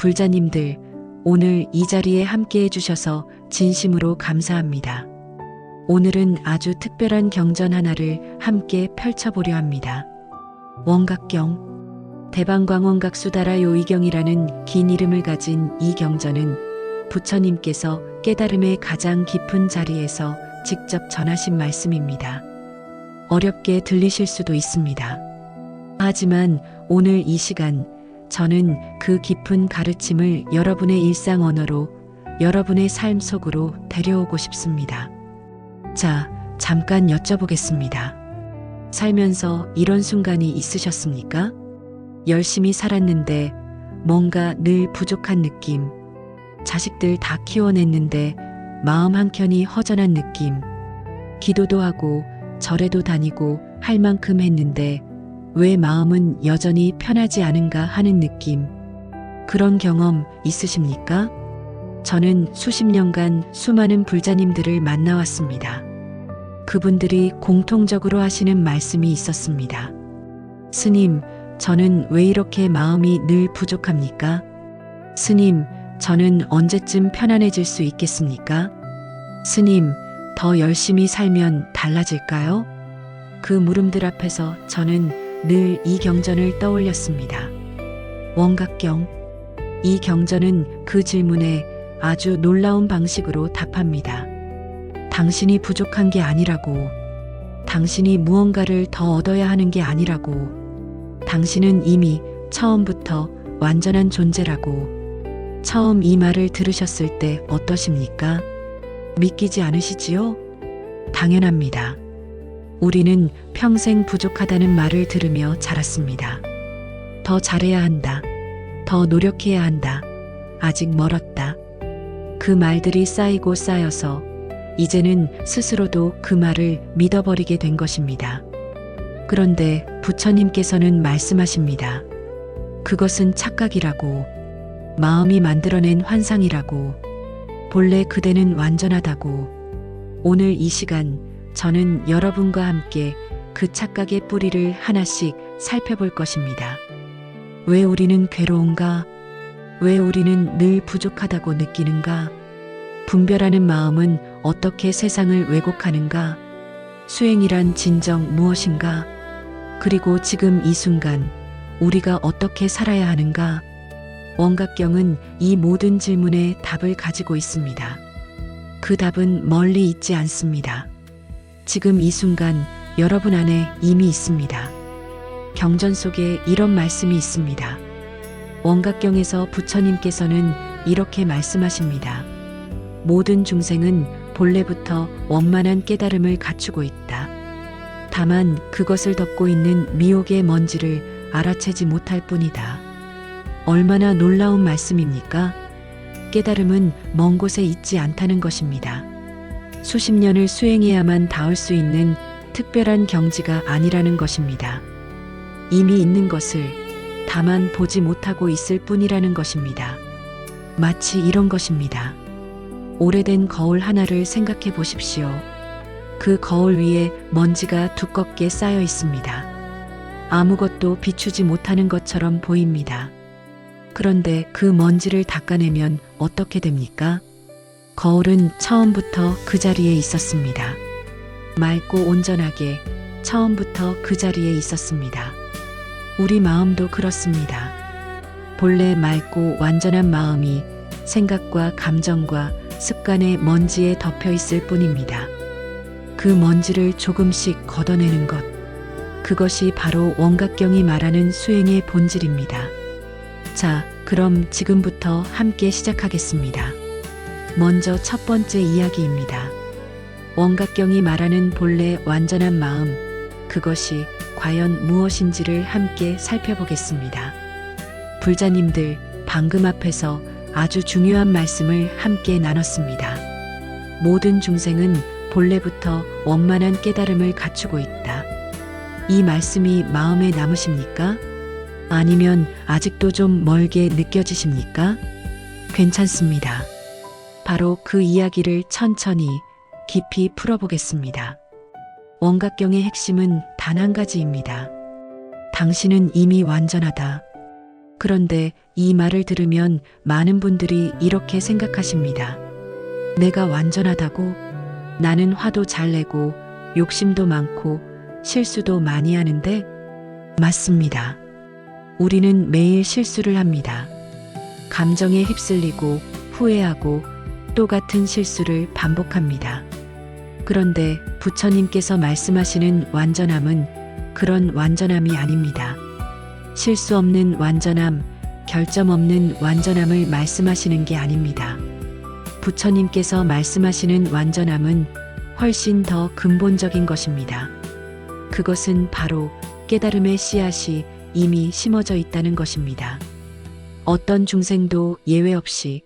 불자님들, 오늘 이 자리에 함께 해주셔서 진심으로 감사합니다. 오늘은 아주 특별한 경전 하나를 함께 펼쳐보려 합니다. 원각경, 대방광원각 수다라 요이경이라는 긴 이름을 가진 이 경전은 부처님께서 깨달음의 가장 깊은 자리에서 직접 전하신 말씀입니다. 어렵게 들리실 수도 있습니다. 하지만 오늘 이 시간 저는 그 깊은 가르침을 여러분의 일상 언어로, 여러분의 삶 속으로 데려오고 싶습니다. 자, 잠깐 여쭤보겠습니다. 살면서 이런 순간이 있으셨습니까? 열심히 살았는데 뭔가 늘 부족한 느낌, 자식들 다 키워냈는데 마음 한켠이 허전한 느낌, 기도도 하고 절에도 다니고 할 만큼 했는데 왜 마음은 여전히 편하지 않은가 하는 느낌, 그런 경험 있으십니까? 저는 수십 년간 수많은 불자님들을 만나왔습니다. 그분들이 공통적으로 하시는 말씀이 있었습니다. 스님, 저는 왜 이렇게 마음이 늘 부족합니까? 스님, 저는 언제쯤 편안해질 수 있겠습니까? 스님, 더 열심히 살면 달라질까요? 그 물음들 앞에서 저는 늘 이 경전을 떠올렸습니다. 원각경. 이 경전은 그 질문에 아주 놀라운 방식으로 답합니다. 당신이 부족한 게 아니라고, 당신이 무언가를 더 얻어야 하는 게 아니라고, 당신은 이미 처음부터 완전한 존재라고. 처음 이 말을 들으셨을 때 어떠십니까? 믿기지 않으시지요? 당연합니다. 우리는 평생 부족하다는 말을 들으며 자랐습니다. 더 잘해야 한다. 더 노력해야 한다. 아직 멀었다. 그 말들이 쌓이고 쌓여서 이제는 스스로도 그 말을 믿어버리게 된 것입니다. 그런데 부처님께서는 말씀하십니다. 그것은 착각이라고, 마음이 만들어낸 환상이라고, 본래 그대는 완전하다고. 오늘 이 시간 저는 여러분과 함께 그 착각의 뿌리를 하나씩 살펴볼 것입니다. 왜 우리는 괴로운가? 왜 우리는 늘 부족하다고 느끼는가? 분별하는 마음은 어떻게 세상을 왜곡하는가? 수행이란 진정 무엇인가? 그리고 지금 이 순간 우리가 어떻게 살아야 하는가? 원각경은 이 모든 질문에 답을 가지고 있습니다. 그 답은 멀리 있지 않습니다. 지금 이 순간 여러분 안에 이미 있습니다. 경전 속에 이런 말씀이 있습니다. 원각경에서 부처님께서는 이렇게 말씀하십니다. 모든 중생은 본래부터 원만한 깨달음을 갖추고 있다. 다만 그것을 덮고 있는 미혹의 먼지를 알아채지 못할 뿐이다. 얼마나 놀라운 말씀입니까? 깨달음은 먼 곳에 있지 않다는 것입니다. 수십 년을 수행해야만 닿을 수 있는 특별한 경지가 아니라는 것입니다. 이미 있는 것을 다만 보지 못하고 있을 뿐이라는 것입니다. 마치 이런 것입니다. 오래된 거울 하나를 생각해 보십시오. 그 거울 위에 먼지가 두껍게 쌓여 있습니다. 아무것도 비추지 못하는 것처럼 보입니다. 그런데 그 먼지를 닦아내면 어떻게 됩니까? 거울은 처음부터 그 자리에 있었습니다. 맑고 온전하게 처음부터 그 자리에 있었습니다. 우리 마음도 그렇습니다. 본래 맑고 완전한 마음이 생각과 감정과 습관의 먼지에 덮여 있을 뿐입니다. 그 먼지를 조금씩 걷어내는 것, 그것이 바로 원각경이 말하는 수행의 본질입니다. 자, 그럼 지금부터 함께 시작하겠습니다. 먼저 첫 번째 이야기입니다. 원각경이 말하는 본래 완전한 마음, 그것이 과연 무엇인지를 함께 살펴보겠습니다. 불자님들, 방금 앞에서 아주 중요한 말씀을 함께 나눴습니다. 모든 중생은 본래부터 원만한 깨달음을 갖추고 있다. 이 말씀이 마음에 남으십니까? 아니면 아직도 좀 멀게 느껴지십니까? 괜찮습니다. 바로 그 이야기를 천천히 깊이 풀어보겠습니다. 원각경의 핵심은 단 한 가지입니다. 당신은 이미 완전하다. 그런데 이 말을 들으면 많은 분들이 이렇게 생각하십니다. 내가 완전하다고? 나는 화도 잘 내고 욕심도 많고 실수도 많이 하는데? 맞습니다. 우리는 매일 실수를 합니다. 감정에 휩쓸리고 후회하고 또 같은 실수를 반복합니다. 그런데 부처님께서 말씀하시는 완전함은 그런 완전함이 아닙니다. 실수 없는 완전함, 결점 없는 완전함을 말씀하시는 게 아닙니다. 부처님께서 말씀하시는 완전함은 훨씬 더 근본적인 것입니다. 그것은 바로 깨달음의 씨앗이 이미 심어져 있다는 것입니다. 어떤 중생도 예외 없이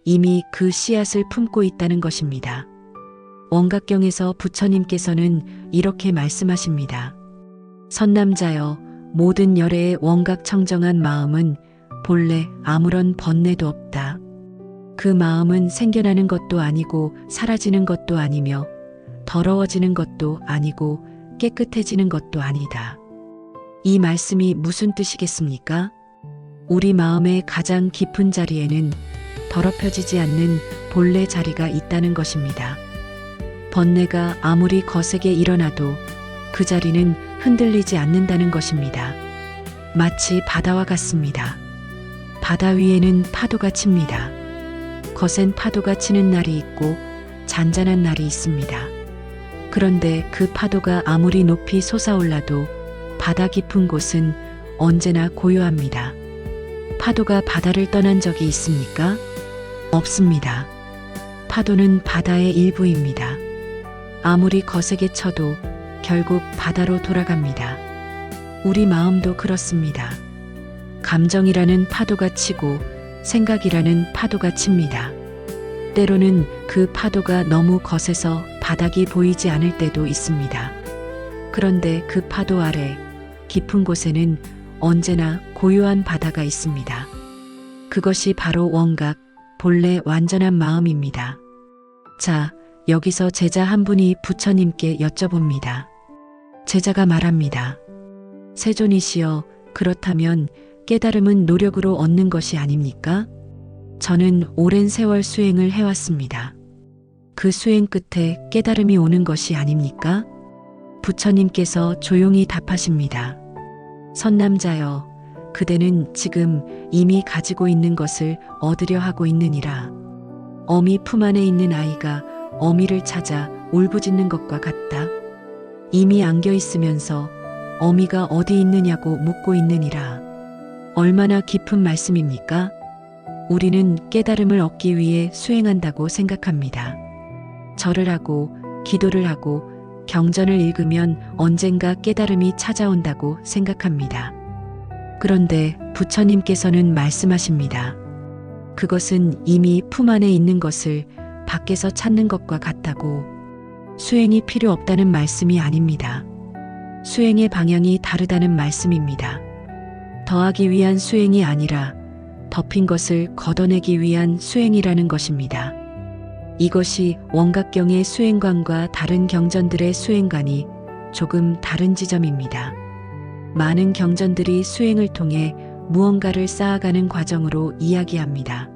이미 그 씨앗을 품고 있다는 것입니다. 원각경에서 부처님께서는 이렇게 말씀하십니다. 선남자여, 모든 열애의 원각 청정한 마음은 본래 아무런 번뇌도 없다. 그 마음은 생겨나는 것도 아니고 사라지는 것도 아니며 더러워지는 것도 아니고 깨끗해지는 것도 아니다. 이 말씀이 무슨 뜻이겠습니까? 우리 마음의 가장 깊은 자리에는 더럽혀지지 않는 본래 자리가 있다는 것입니다. 번뇌가 아무리 거세게 일어나도 그 자리는 흔들리지 않는다는 것입니다. 마치 바다와 같습니다. 바다 위에는 파도가 칩니다. 거센 파도가 치는 날이 있고 잔잔한 날이 있습니다. 그런데 그 파도가 아무리 높이 솟아올라도 바다 깊은 곳은 언제나 고요합니다. 파도가 바다를 떠난 적이 있습니까? 없습니다. 파도는 바다의 일부입니다. 아무리 거세게 쳐도 결국 바다로 돌아갑니다. 우리 마음도 그렇습니다. 감정이라는 파도가 치고 생각이라는 파도가 칩니다. 때로는 그 파도가 너무 거세서 바닥이 보이지 않을 때도 있습니다. 그런데 그 파도 아래 깊은 곳에는 언제나 고요한 바다가 있습니다. 그것이 바로 원각, 본래 완전한 마음입니다. 자, 여기서 제자 한 분이 부처님께 여쭤봅니다. 제자가 말합니다. 세존이시여, 그렇다면 깨달음은 노력으로 얻는 것이 아닙니까? 저는 오랜 세월 수행을 해왔습니다. 그 수행 끝에 깨달음이 오는 것이 아닙니까? 부처님께서 조용히 답하십니다. 선남자여, 그대는 지금 이미 가지고 있는 것을 얻으려 하고 있느니라. 어미 품 안에 있는 아이가 어미를 찾아 울부짖는 것과 같다. 이미 안겨 있으면서 어미가 어디 있느냐고 묻고 있느니라. 얼마나 깊은 말씀입니까? 우리는 깨달음을 얻기 위해 수행한다고 생각합니다. 절을 하고 기도를 하고 경전을 읽으면 언젠가 깨달음이 찾아온다고 생각합니다. 그런데 부처님께서는 말씀하십니다. 그것은 이미 품 안에 있는 것을 밖에서 찾는 것과 같다고. 수행이 필요 없다는 말씀이 아닙니다. 수행의 방향이 다르다는 말씀입니다. 더하기 위한 수행이 아니라 덮인 것을 걷어내기 위한 수행이라는 것입니다. 이것이 원각경의 수행관과 다른 경전들의 수행관이 조금 다른 지점입니다. 많은 경전들이 수행을 통해 무언가를 쌓아가는 과정으로 이야기합니다.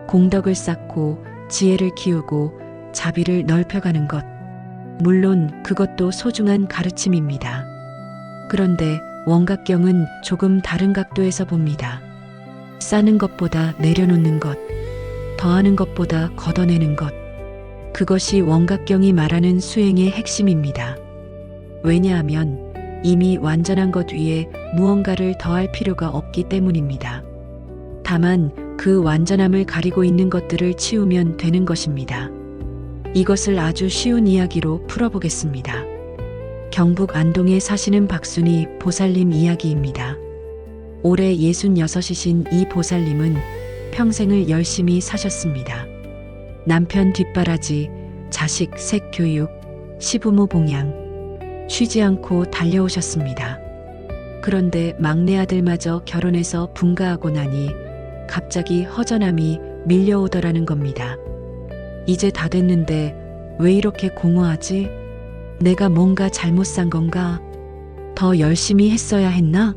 공덕을 쌓고 지혜를 키우고 자비를 넓혀가는 것. 물론 그것도 소중한 가르침입니다. 그런데 원각경은 조금 다른 각도에서 봅니다. 쌓는 것보다 내려놓는 것, 더하는 것보다 걷어내는 것. 그것이 원각경이 말하는 수행의 핵심입니다. 왜냐하면 이미 완전한 것 위에 무언가를 더할 필요가 없기 때문입니다. 다만 그 완전함을 가리고 있는 것들을 치우면 되는 것입니다. 이것을 아주 쉬운 이야기로 풀어보겠습니다. 경북 안동에 사시는 박순희 보살님 이야기입니다. 올해 66이신 이 보살님은 평생을 열심히 사셨습니다. 남편 뒷바라지, 자식 색 교육, 시부모 봉양, 쉬지 않고 달려오셨습니다. 그런데 막내 아들마저 결혼해서 분가하고 나니 갑자기 허전함이 밀려오더라는 겁니다. 이제 다 됐는데 왜 이렇게 공허하지? 내가 뭔가 잘못 산 건가? 더 열심히 했어야 했나?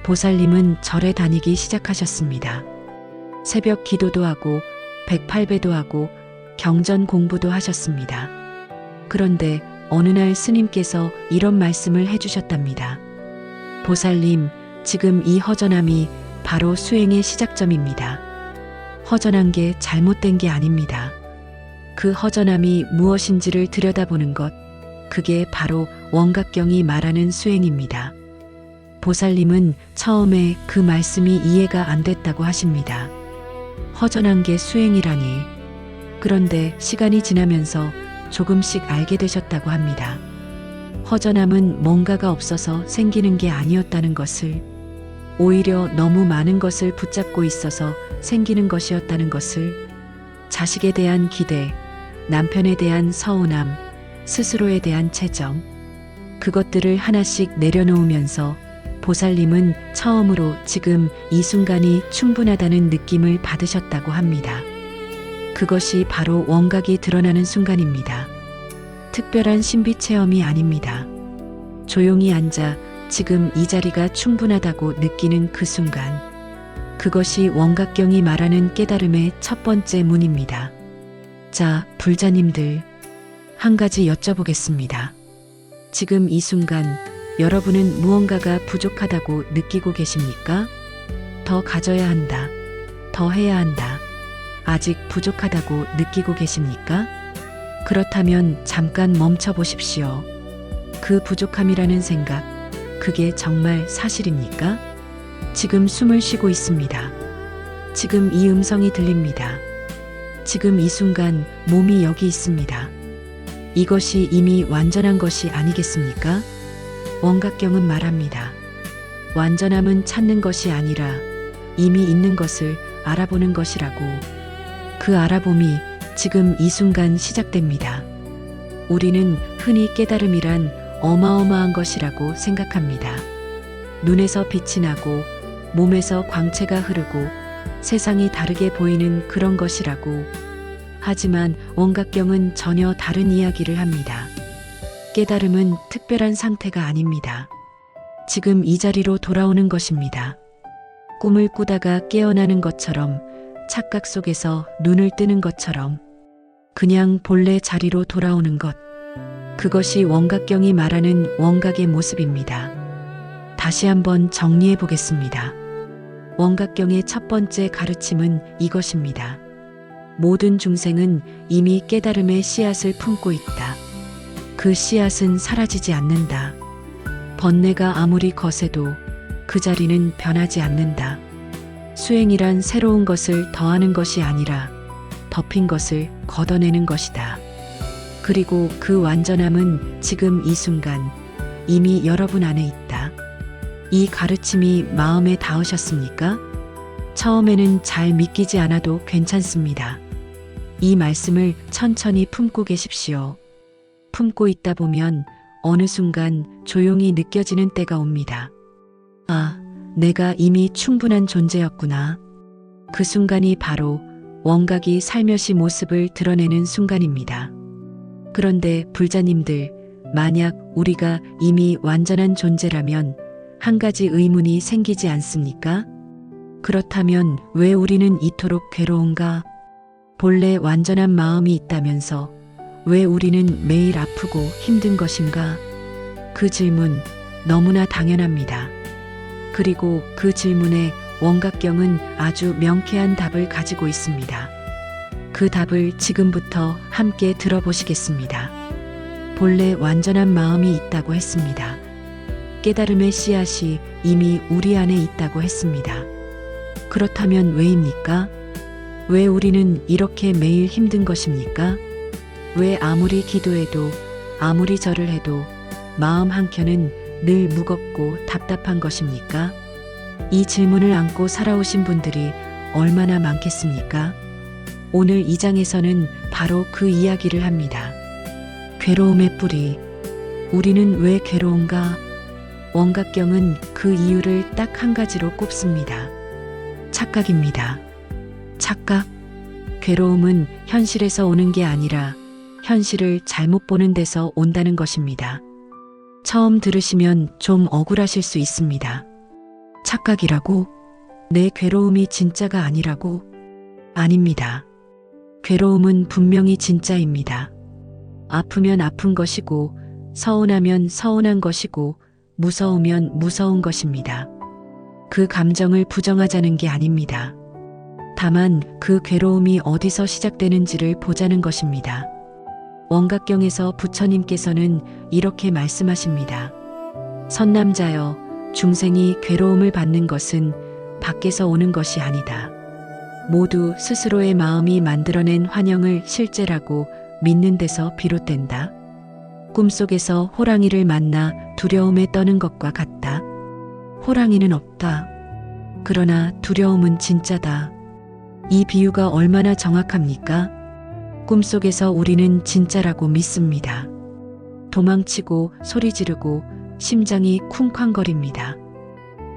보살님은 절에 다니기 시작하셨습니다. 새벽 기도도 하고 108배도 하고 경전 공부도 하셨습니다. 그런데 어느 날 스님께서 이런 말씀을 해주셨답니다. 보살님, 지금 이 허전함이 바로 수행의 시작점입니다. 허전한 게 잘못된 게 아닙니다. 그 허전함이 무엇인지를 들여다보는 것, 그게 바로 원각경이 말하는 수행입니다. 보살님은 처음에 그 말씀이 이해가 안 됐다고 하십니다. 허전한 게 수행이라니. 그런데 시간이 지나면서 조금씩 알게 되셨다고 합니다. 허전함은 뭔가가 없어서 생기는 게 아니었다는 것을, 오히려 너무 많은 것을 붙잡고 있어서 생기는 것이었다는 것을, 자식에 대한 기대, 남편에 대한 서운함, 스스로에 대한 채점, 그것들을 하나씩 내려놓으면서 보살님은 처음으로 지금 이 순간이 충분하다는 느낌을 받으셨다고 합니다. 그것이 바로 원각이 드러나는 순간입니다. 특별한 신비 체험이 아닙니다. 조용히 앉아 지금 이 자리가 충분하다고 느끼는 그 순간, 그것이 원각경이 말하는 깨달음의 첫 번째 문입니다. 자, 불자님들, 한 가지 여쭤보겠습니다. 지금 이 순간 여러분은 무언가가 부족하다고 느끼고 계십니까? 더 가져야 한다. 더 해야 한다. 아직 부족하다고 느끼고 계십니까? 그렇다면 잠깐 멈춰 보십시오. 그 부족함이라는 생각, 그게 정말 사실입니까? 지금 숨을 쉬고 있습니다. 지금 이 음성이 들립니다. 지금 이 순간 몸이 여기 있습니다. 이것이 이미 완전한 것이 아니겠습니까? 원각경은 말합니다. 완전함은 찾는 것이 아니라 이미 있는 것을 알아보는 것이라고. 그 알아봄이 지금 이 순간 시작됩니다. 우리는 흔히 깨달음이란 어마어마한 것이라고 생각합니다. 눈에서 빛이 나고 몸에서 광채가 흐르고 세상이 다르게 보이는 그런 것이라고. 하지만 원각경은 전혀 다른 이야기를 합니다. 깨달음은 특별한 상태가 아닙니다. 지금 이 자리로 돌아오는 것입니다. 꿈을 꾸다가 깨어나는 것처럼, 착각 속에서 눈을 뜨는 것처럼, 그냥 본래 자리로 돌아오는 것. 그것이 원각경이 말하는 원각의 모습입니다. 다시 한번 정리해 보겠습니다. 원각경의 첫 번째 가르침은 이것입니다. 모든 중생은 이미 깨달음의 씨앗을 품고 있다. 그 씨앗은 사라지지 않는다. 번뇌가 아무리 거세도 그 자리는 변하지 않는다. 수행이란 새로운 것을 더하는 것이 아니라 덮인 것을 걷어내는 것이다. 그리고 그 완전함은 지금 이 순간 이미 여러분 안에 있다. 이 가르침이 마음에 닿으셨습니까? 처음에는 잘 믿기지 않아도 괜찮습니다. 이 말씀을 천천히 품고 계십시오. 품고 있다 보면 어느 순간 조용히 느껴지는 때가 옵니다. 아, 내가 이미 충분한 존재였구나. 그 순간이 바로 원각이 살며시 모습을 드러내는 순간입니다. 그런데 불자님들, 만약 우리가 이미 완전한 존재라면 한 가지 의문이 생기지 않습니까? 그렇다면 왜 우리는 이토록 괴로운가? 본래 완전한 마음이 있다면서 왜 우리는 매일 아프고 힘든 것인가? 그 질문 너무나 당연합니다. 그리고 그 질문에 원각경은 아주 명쾌한 답을 가지고 있습니다. 그 답을 지금부터 함께 들어보시겠습니다. 본래 완전한 마음이 있다고 했습니다. 깨달음의 씨앗이 이미 우리 안에 있다고 했습니다. 그렇다면 왜입니까? 왜 우리는 이렇게 매일 힘든 것입니까? 왜 아무리 기도해도 아무리 절을 해도 마음 한켠은 늘 무겁고 답답한 것입니까? 이 질문을 안고 살아오신 분들이 얼마나 많겠습니까? 오늘 이 장에서는 바로 그 이야기를 합니다. 괴로움의 뿌리. 우리는 왜 괴로운가? 원각경은 그 이유를 딱 한 가지로 꼽습니다. 착각입니다. 착각. 괴로움은 현실에서 오는 게 아니라 현실을 잘못 보는 데서 온다는 것입니다. 처음 들으시면 좀 억울하실 수 있습니다. 착각이라고? 내 괴로움이 진짜가 아니라고? 아닙니다. 괴로움은 분명히 진짜입니다. 아프면 아픈 것이고, 서운하면 서운한 것이고, 무서우면 무서운 것입니다. 그 감정을 부정하자는 게 아닙니다. 다만 그 괴로움이 어디서 시작되는지를 보자는 것입니다. 원각경에서 부처님께서는 이렇게 말씀하십니다. 선남자여, 중생이 괴로움을 받는 것은 밖에서 오는 것이 아니다. 모두 스스로의 마음이 만들어낸 환영을 실제라고 믿는 데서 비롯된다. 꿈속에서 호랑이를 만나 두려움에 떠는 것과 같다. 호랑이는 없다. 그러나 두려움은 진짜다. 이 비유가 얼마나 정확합니까? 꿈속에서 우리는 진짜라고 믿습니다. 도망치고 소리 지르고 심장이 쿵쾅거립니다.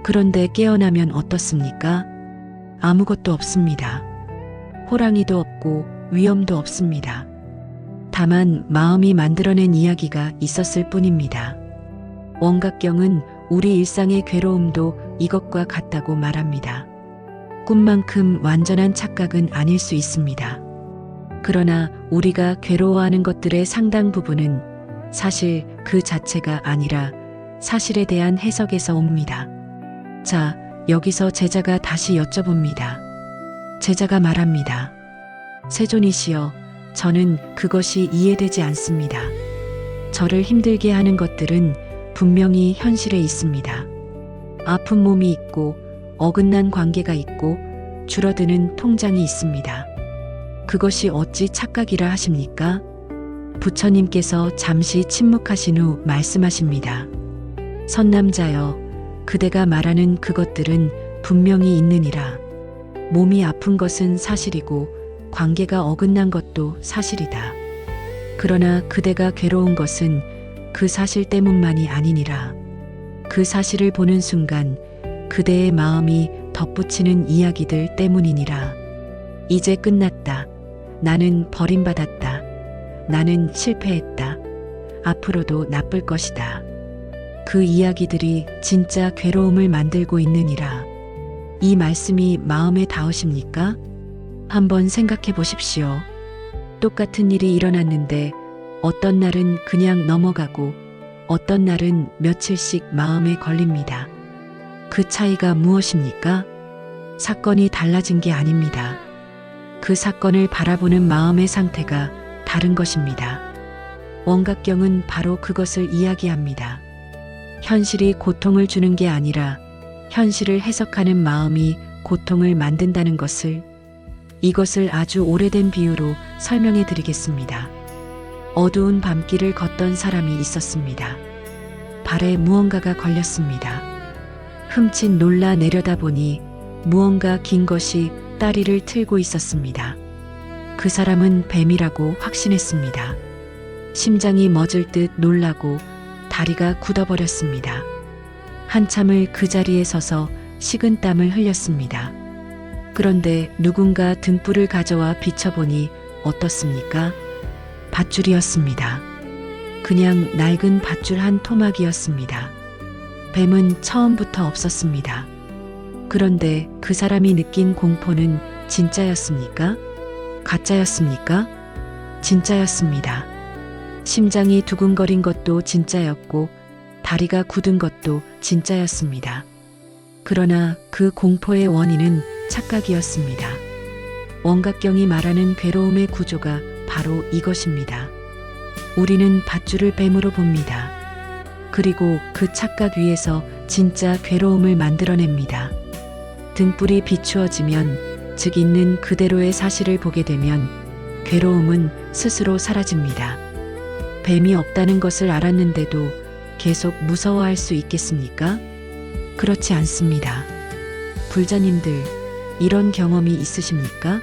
그런데 깨어나면 어떻습니까? 아무것도 없습니다. 호랑이도 없고 위험도 없습니다. 다만 마음이 만들어낸 이야기가 있었을 뿐입니다. 원각경은 우리 일상의 괴로움도 이것과 같다고 말합니다. 꿈만큼 완전한 착각은 아닐 수 있습니다. 그러나 우리가 괴로워하는 것들의 상당 부분은 사실 그 자체가 아니라 사실에 대한 해석에서 옵니다. 자, 여기서 제자가 다시 여쭤봅니다. 제자가 말합니다. 세존이시여, 저는 그것이 이해되지 않습니다. 저를 힘들게 하는 것들은 분명히 현실에 있습니다. 아픈 몸이 있고 어긋난 관계가 있고 줄어드는 통장이 있습니다. 그것이 어찌 착각이라 하십니까? 부처님께서 잠시 침묵하신 후 말씀하십니다. 선남자여, 그대가 말하는 그것들은 분명히 있느니라. 몸이 아픈 것은 사실이고 관계가 어긋난 것도 사실이다. 그러나 그대가 괴로운 것은 그 사실 때문만이 아니니라. 그 사실을 보는 순간 그대의 마음이 덧붙이는 이야기들 때문이니라. 이제 끝났다. 나는 버림받았다. 나는 실패했다. 앞으로도 나쁠 것이다. 그 이야기들이 진짜 괴로움을 만들고 있느니라. 이 말씀이 마음에 닿으십니까? 한번 생각해 보십시오. 똑같은 일이 일어났는데 어떤 날은 그냥 넘어가고 어떤 날은 며칠씩 마음에 걸립니다. 그 차이가 무엇입니까? 사건이 달라진 게 아닙니다. 그 사건을 바라보는 마음의 상태가 다른 것입니다. 원각경은 바로 그것을 이야기합니다. 현실이 고통을 주는 게 아니라 현실을 해석하는 마음이 고통을 만든다는 것을, 이것을 아주 오래된 비유로 설명해 드리겠습니다. 어두운 밤길을 걷던 사람이 있었습니다. 발에 무언가가 걸렸습니다. 흠칫 놀라 내려다보니 무언가 긴 것이 다리를 틀고 있었습니다. 그 사람은 뱀이라고 확신했습니다. 심장이 멎을 듯 놀라고 다리가 굳어버렸습니다. 한참을 그 자리에 서서 식은땀을 흘렸습니다. 그런데 누군가 등불을 가져와 비춰보니 어떻습니까? 밧줄이었습니다. 그냥 낡은 밧줄 한 토막이었습니다. 뱀은 처음부터 없었습니다. 그런데 그 사람이 느낀 공포는 진짜였습니까? 가짜였습니까? 진짜였습니다. 심장이 두근거린 것도 진짜였고 다리가 굳은 것도 진짜였습니다. 그러나 그 공포의 원인은 착각이었습니다. 원각경이 말하는 괴로움의 구조가 바로 이것입니다. 우리는 밧줄을 뱀으로 봅니다. 그리고 그 착각 위에서 진짜 괴로움을 만들어냅니다. 등불이 비추어지면, 즉 있는 그대로의 사실을 보게 되면 괴로움은 스스로 사라집니다. 뱀이 없다는 것을 알았는데도 계속 무서워할 수 있겠습니까? 그렇지 않습니다. 불자님들, 이런 경험이 있으십니까?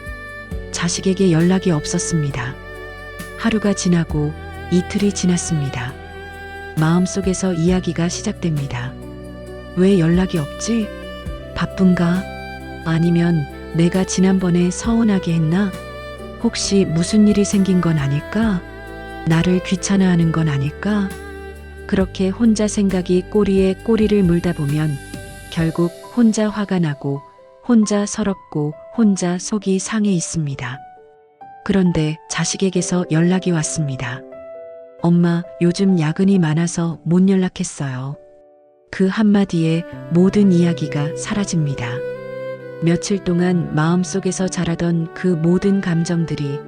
자식에게 연락이 없었습니다. 하루가 지나고 이틀이 지났습니다. 마음속에서 이야기가 시작됩니다. 왜 연락이 없지? 바쁜가? 아니면 내가 지난번에 서운하게 했나? 혹시 무슨 일이 생긴 건 아닐까? 나를 귀찮아하는 건 아닐까? 그렇게 혼자 생각이 꼬리에 꼬리를 물다 보면 결국 혼자 화가 나고 혼자 서럽고 혼자 속이 상해 있습니다. 그런데 자식에게서 연락이 왔습니다. 엄마, 요즘 야근이 많아서 못 연락했어요. 그 한마디에 모든 이야기가 사라집니다. 며칠 동안 마음속에서 자라던 그 모든 감정들이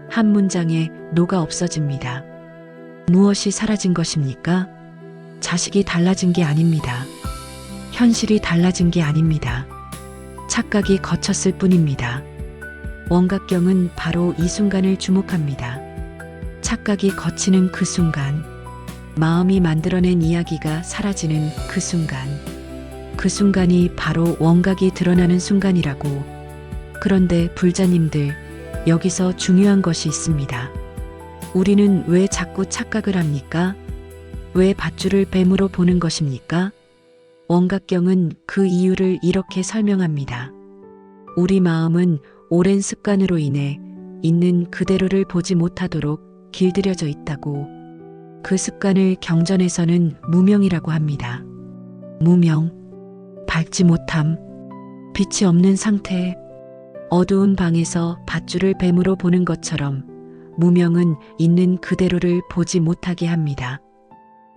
한 문장에 녹아 없어집니다. 무엇이 사라진 것입니까? 자식이 달라진 게 아닙니다. 현실이 달라진 게 아닙니다. 착각이 거쳤을 뿐입니다. 원각경은 바로 이 순간을 주목합니다. 착각이 거치는 그 순간, 마음이 만들어낸 이야기가 사라지는 그 순간, 그 순간이 바로 원각이 드러나는 순간이라고. 그런데 불자님들, 여기서 중요한 것이 있습니다. 우리는 왜 자꾸 착각을 합니까? 왜 밧줄을 뱀으로 보는 것입니까? 원각경은 그 이유를 이렇게 설명합니다. 우리 마음은 오랜 습관으로 인해 있는 그대로를 보지 못하도록 길들여져 있다고. 그 습관을 경전에서는 무명이라고 합니다. 무명, 밝지 못함, 빛이 없는 상태. 어두운 방에서 밧줄을 뱀으로 보는 것처럼 무명은 있는 그대로를 보지 못하게 합니다.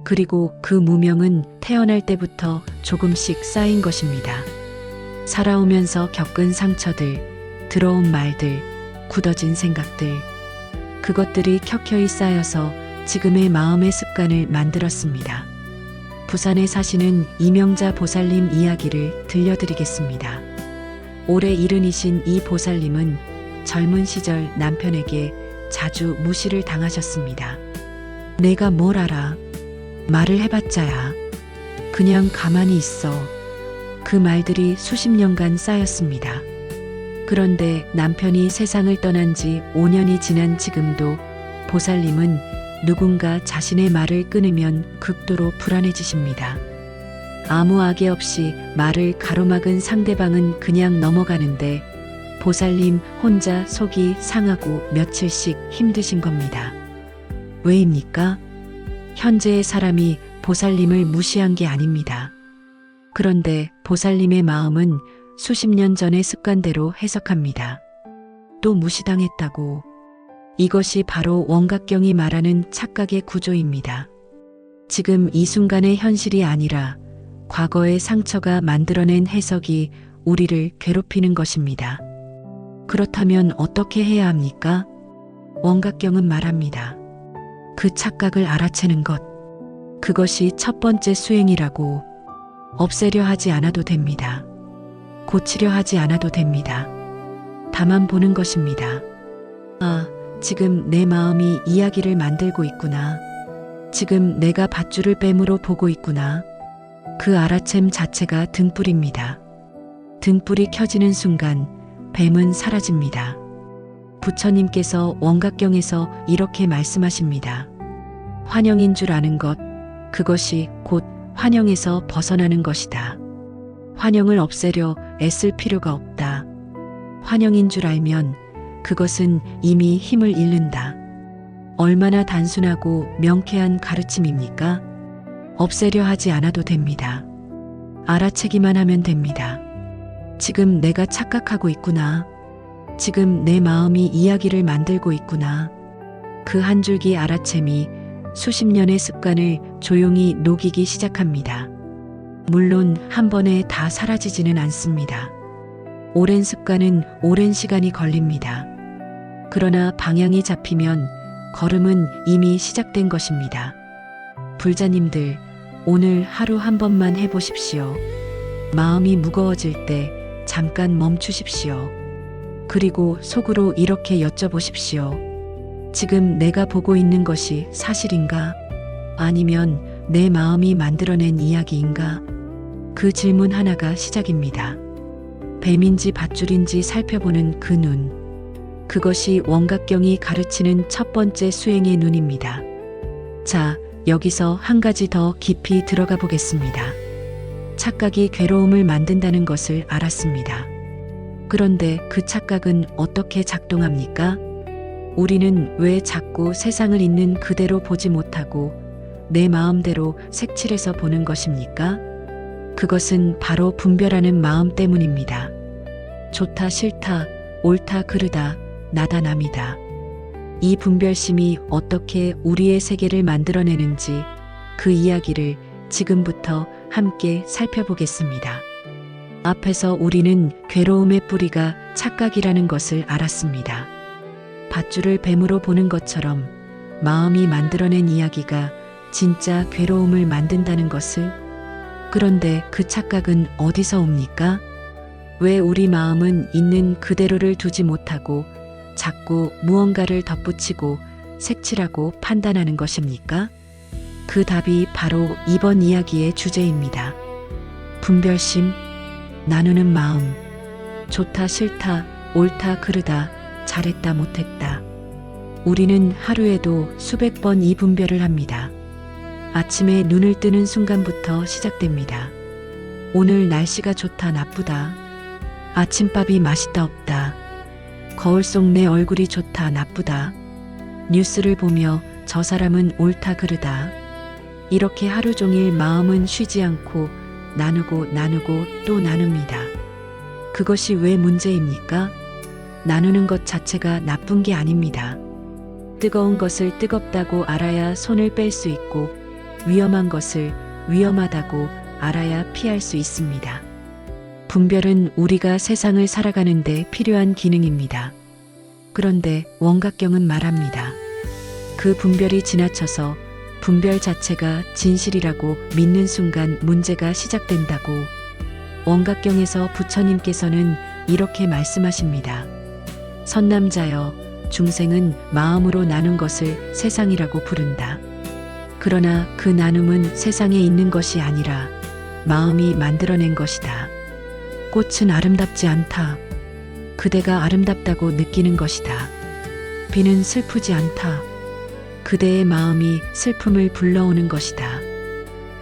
그리고 그 무명은 태어날 때부터 조금씩 쌓인 것입니다. 살아오면서 겪은 상처들, 들어온 말들, 굳어진 생각들, 그것들이 켜켜이 쌓여서 지금의 마음의 습관을 만들었습니다. 부산에 사시는 이명자 보살님 이야기를 들려드리겠습니다. 올해 70이신 이 보살님은 젊은 시절 남편에게 자주 무시를 당하셨습니다. 내가 뭘 알아? 말을 해봤자야. 그냥 가만히 있어. 그 말들이 수십 년간 쌓였습니다. 그런데 남편이 세상을 떠난 지 5년이 지난 지금도 보살님은 누군가 자신의 말을 끊으면 극도로 불안해지십니다. 아무 악의 없이 말을 가로막은 상대방은 그냥 넘어가는데 보살님 혼자 속이 상하고 며칠씩 힘드신 겁니다. 왜입니까? 현재의 사람이 보살님을 무시한 게 아닙니다. 그런데 보살님의 마음은 수십 년 전의 습관대로 해석합니다. 또 무시당했다고. 이것이 바로 원각경이 말하는 착각의 구조입니다. 지금 이 순간의 현실이 아니라 과거의 상처가 만들어낸 해석이 우리를 괴롭히는 것입니다. 그렇다면 어떻게 해야 합니까? 원각경은 말합니다. 그 착각을 알아채는 것, 그것이 첫 번째 수행이라고. 없애려 하지 않아도 됩니다. 고치려 하지 않아도 됩니다. 다만 보는 것입니다. 아, 지금 내 마음이 이야기를 만들고 있구나. 지금 내가 밧줄을 뱀으로 보고 있구나. 그 알아챔 자체가 등불입니다. 등불이 켜지는 순간 뱀은 사라집니다. 부처님께서 원각경에서 이렇게 말씀하십니다. 환영인 줄 아는 것, 그것이 곧 환영에서 벗어나는 것이다. 환영을 없애려 애쓸 필요가 없다. 환영인 줄 알면 그것은 이미 힘을 잃는다. 얼마나 단순하고 명쾌한 가르침입니까? 없애려 하지 않아도 됩니다. 알아채기만 하면 됩니다. 지금 내가 착각하고 있구나. 지금 내 마음이 이야기를 만들고 있구나. 그 한 줄기 알아챔이 수십 년의 습관을 조용히 녹이기 시작합니다. 물론 한 번에 다 사라지지는 않습니다. 오랜 습관은 오랜 시간이 걸립니다. 그러나 방향이 잡히면 걸음은 이미 시작된 것입니다. 불자님들, 오늘 하루 한 번만 해보십시오. 마음이 무거워질 때 잠깐 멈추십시오. 그리고 속으로 이렇게 여쭤보십시오. 지금 내가 보고 있는 것이 사실인가? 아니면 내 마음이 만들어낸 이야기인가? 그 질문 하나가 시작입니다. 뱀인지 밧줄인지 살펴보는 그 눈. 그것이 원각경이 가르치는 첫 번째 수행의 눈입니다. 자, 여기서 한 가지 더 깊이 들어가 보겠습니다. 착각이 괴로움을 만든다는 것을 알았습니다. 그런데 그 착각은 어떻게 작동합니까? 우리는 왜 자꾸 세상을 있는 그대로 보지 못하고 내 마음대로 색칠해서 보는 것입니까? 그것은 바로 분별하는 마음 때문입니다. 좋다 싫다, 옳다 그르다, 나다 남이다. 이 분별심이 어떻게 우리의 세계를 만들어내는지 그 이야기를 지금부터 함께 살펴보겠습니다. 앞에서 우리는 괴로움의 뿌리가 착각이라는 것을 알았습니다. 밧줄을 뱀으로 보는 것처럼 마음이 만들어낸 이야기가 진짜 괴로움을 만든다는 것을. 그런데 그 착각은 어디서 옵니까? 왜 우리 마음은 있는 그대로를 두지 못하고 자꾸 무언가를 덧붙이고 색칠하고 판단하는 것입니까? 그 답이 바로 이번 이야기의 주제입니다. 분별심, 나누는 마음, 좋다 싫다, 옳다 그르다, 잘했다 못했다. 우리는 하루에도 수백 번 이 분별을 합니다. 아침에 눈을 뜨는 순간부터 시작됩니다. 오늘 날씨가 좋다 나쁘다. 아침밥이 맛있다 없다. 거울 속 내 얼굴이 좋다 나쁘다. 뉴스를 보며 저 사람은 옳다 그르다. 이렇게 하루 종일 마음은 쉬지 않고 나누고 또 나눕니다. 그것이 왜 문제입니까? 나누는 것 자체가 나쁜 게 아닙니다. 뜨거운 것을 뜨겁다고 알아야 손을 뺄 수 있고 위험한 것을 위험하다고 알아야 피할 수 있습니다. 분별은 우리가 세상을 살아가는데 필요한 기능입니다. 그런데 원각경은 말합니다. 그 분별이 지나쳐서 분별 자체가 진실이라고 믿는 순간 문제가 시작된다고. 원각경에서 부처님께서는 이렇게 말씀하십니다. 선남자여, 중생은 마음으로 나눈 것을 세상이라고 부른다. 그러나 그 나눔은 세상에 있는 것이 아니라 마음이 만들어낸 것이다. 꽃은 아름답지 않다. 그대가 아름답다고 느끼는 것이다. 비는 슬프지 않다. 그대의 마음이 슬픔을 불러오는 것이다.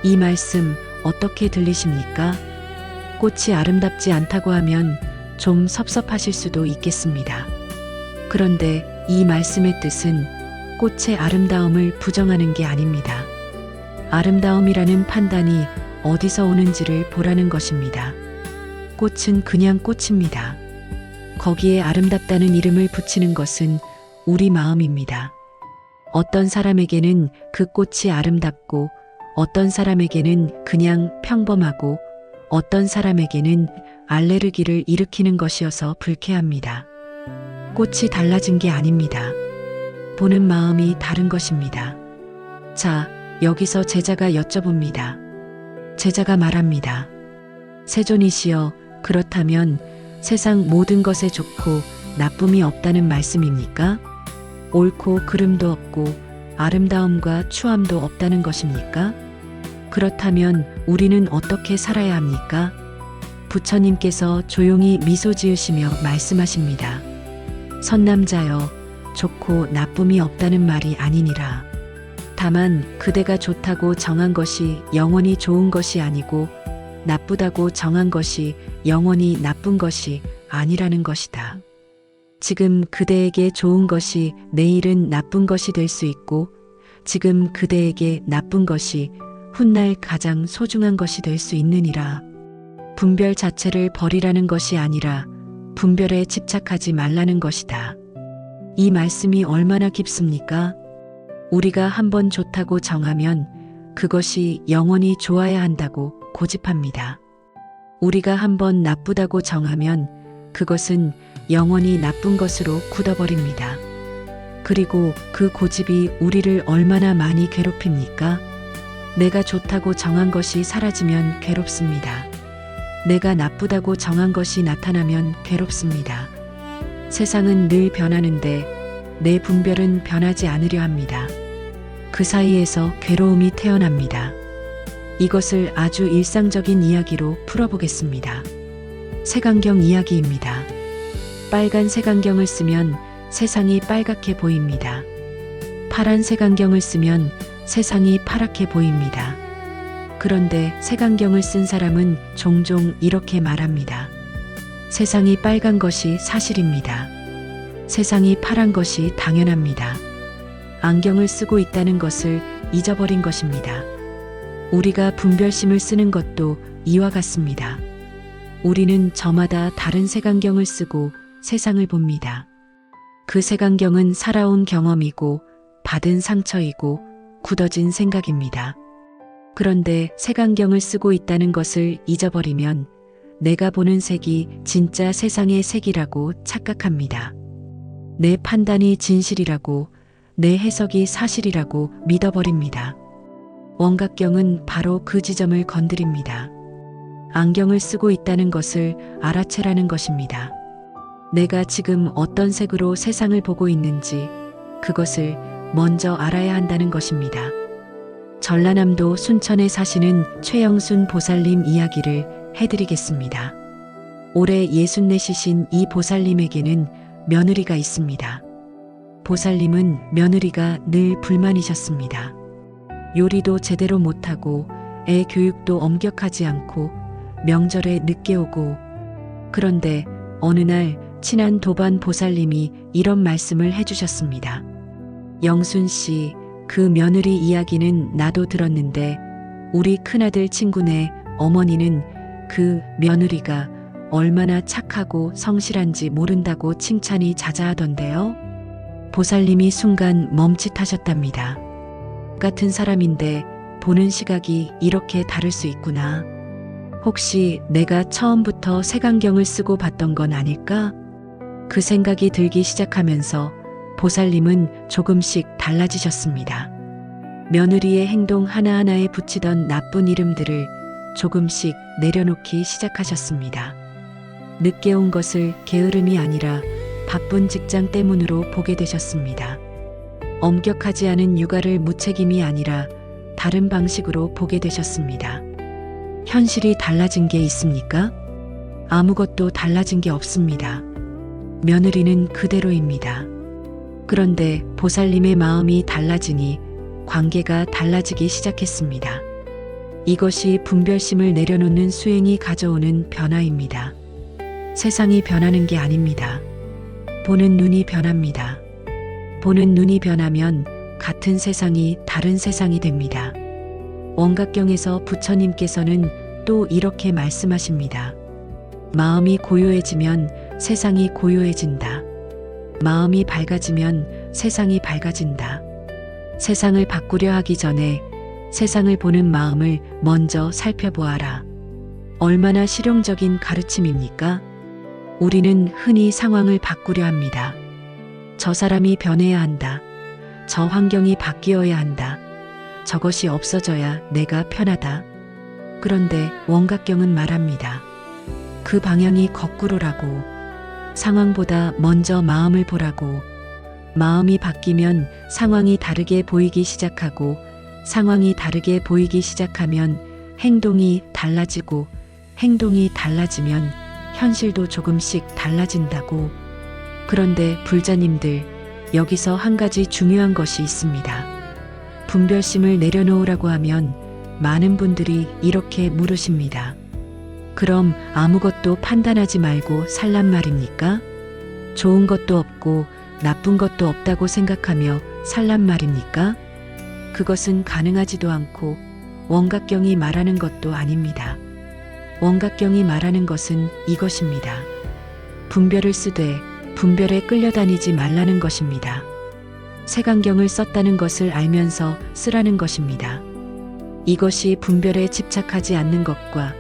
이 말씀 어떻게 들리십니까? 꽃이 아름답지 않다고 하면 좀 섭섭하실 수도 있겠습니다. 그런데 이 말씀의 뜻은 꽃의 아름다움을 부정하는 게 아닙니다. 아름다움이라는 판단이 어디서 오는지를 보라는 것입니다. 꽃은 그냥 꽃입니다. 거기에 아름답다는 이름을 붙이는 것은 우리 마음입니다. 어떤 사람에게는 그 꽃이 아름답고 어떤 사람에게는 그냥 평범하고 어떤 사람에게는 알레르기를 일으키는 것이어서 불쾌합니다. 꽃이 달라진 게 아닙니다. 보는 마음이 다른 것입니다. 자, 여기서 제자가 여쭤봅니다. 제자가 말합니다. 세존이시여, 그렇다면 세상 모든 것에 좋고 나쁨이 없다는 말씀입니까? 옳고 그름도 없고 아름다움과 추함도 없다는 것입니까? 그렇다면 우리는 어떻게 살아야 합니까? 부처님께서 조용히 미소 지으시며 말씀하십니다. 선남자여, 좋고 나쁨이 없다는 말이 아니니라. 다만 그대가 좋다고 정한 것이 영원히 좋은 것이 아니고 나쁘다고 정한 것이 영원히 나쁜 것이 아니라는 것이다. 지금 그대에게 좋은 것이 내일은 나쁜 것이 될 수 있고 지금 그대에게 나쁜 것이 훗날 가장 소중한 것이 될 수 있느니라. 분별 자체를 버리라는 것이 아니라 분별에 집착하지 말라는 것이다. 이 말씀이 얼마나 깊습니까? 우리가 한번 좋다고 정하면 그것이 영원히 좋아야 한다고 고집합니다. 우리가 한번 나쁘다고 정하면 그것은 영원히 나쁜 것으로 굳어버립니다. 그리고 그 고집이 우리를 얼마나 많이 괴롭힙니까? 내가 좋다고 정한 것이 사라지면 괴롭습니다. 내가 나쁘다고 정한 것이 나타나면 괴롭습니다. 세상은 늘 변하는데 내 분별은 변하지 않으려 합니다. 그 사이에서 괴로움이 태어납니다. 이것을 아주 일상적인 이야기로 풀어보겠습니다. 색안경 이야기입니다. 빨간 색안경을 쓰면 세상이 빨갛게 보입니다. 파란 색안경을 쓰면 세상이 파랗게 보입니다. 그런데 색안경을 쓴 사람은 종종 이렇게 말합니다. 세상이 빨간 것이 사실입니다. 세상이 파란 것이 당연합니다. 안경을 쓰고 있다는 것을 잊어버린 것입니다. 우리가 분별심을 쓰는 것도 이와 같습니다. 우리는 저마다 다른 색안경을 쓰고 세상을 봅니다. 그 색안경은 살아온 경험이고 받은 상처이고 굳어진 생각입니다. 그런데 색안경을 쓰고 있다는 것을 잊어버리면 내가 보는 색이 진짜 세상의 색이라고 착각합니다. 내 판단이 진실이라고, 내 해석이 사실이라고 믿어버립니다. 원각경은 바로 그 지점을 건드립니다. 안경을 쓰고 있다는 것을 알아채라는 것입니다. 내가 지금 어떤 색으로 세상을 보고 있는지 그것을 먼저 알아야 한다는 것입니다. 전라남도 순천에 사시는 최영순 보살님 이야기를 해드리겠습니다. 올해 64이신 이 보살님에게는 며느리가 있습니다. 보살님은 며느리가 늘 불만이셨습니다. 요리도 제대로 못하고 애 교육도 엄격하지 않고 명절에 늦게 오고. 그런데 어느 날 친한 도반 보살님이 이런 말씀을 해주셨습니다. 영순 씨, 그 며느리 이야기는 나도 들었는데 우리 큰아들 친구네 어머니는 그 며느리가 얼마나 착하고 성실한지 모른다고 칭찬이 자자하던데요. 보살님이 순간 멈칫하셨답니다. 같은 사람인데 보는 시각이 이렇게 다를 수 있구나. 혹시 내가 처음부터 색안경을 쓰고 봤던 건 아닐까? 그 생각이 들기 시작하면서 보살님은 조금씩 달라지셨습니다. 며느리의 행동 하나하나에 붙이던 나쁜 이름들을 조금씩 내려놓기 시작하셨습니다. 늦게 온 것을 게으름이 아니라 바쁜 직장 때문으로 보게 되셨습니다. 엄격하지 않은 육아를 무책임이 아니라 다른 방식으로 보게 되셨습니다. 현실이 달라진 게 있습니까? 아무것도 달라진 게 없습니다. 며느리는 그대로입니다. 그런데 보살님의 마음이 달라지니 관계가 달라지기 시작했습니다. 이것이 분별심을 내려놓는 수행이 가져오는 변화입니다. 세상이 변하는 게 아닙니다. 보는 눈이 변합니다. 보는 눈이 변하면 같은 세상이 다른 세상이 됩니다. 원각경에서 부처님께서는 또 이렇게 말씀하십니다. 마음이 고요해지면 세상이 고요해진다. 마음이 밝아지면 세상이 밝아진다. 세상을 바꾸려 하기 전에 세상을 보는 마음을 먼저 살펴보아라. 얼마나 실용적인 가르침입니까? 우리는 흔히 상황을 바꾸려 합니다. 저 사람이 변해야 한다. 저 환경이 바뀌어야 한다. 저것이 없어져야 내가 편하다. 그런데 원각경은 말합니다. 그 방향이 거꾸로라고. 상황보다 먼저 마음을 보라고. 마음이 바뀌면 상황이 다르게 보이기 시작하고, 상황이 다르게 보이기 시작하면 행동이 달라지고, 행동이 달라지면 현실도 조금씩 달라진다고. 그런데 불자님들, 여기서 한 가지 중요한 것이 있습니다. 분별심을 내려놓으라고 하면 많은 분들이 이렇게 물으십니다. 그럼 아무것도 판단하지 말고 살란 말입니까? 좋은 것도 없고 나쁜 것도 없다고 생각하며 살란 말입니까? 그것은 가능하지도 않고 원각경이 말하는 것도 아닙니다. 원각경이 말하는 것은 이것입니다. 분별을 쓰되 분별에 끌려다니지 말라는 것입니다. 색안경을 썼다는 것을 알면서 쓰라는 것입니다. 이것이 분별에 집착하지 않는 것과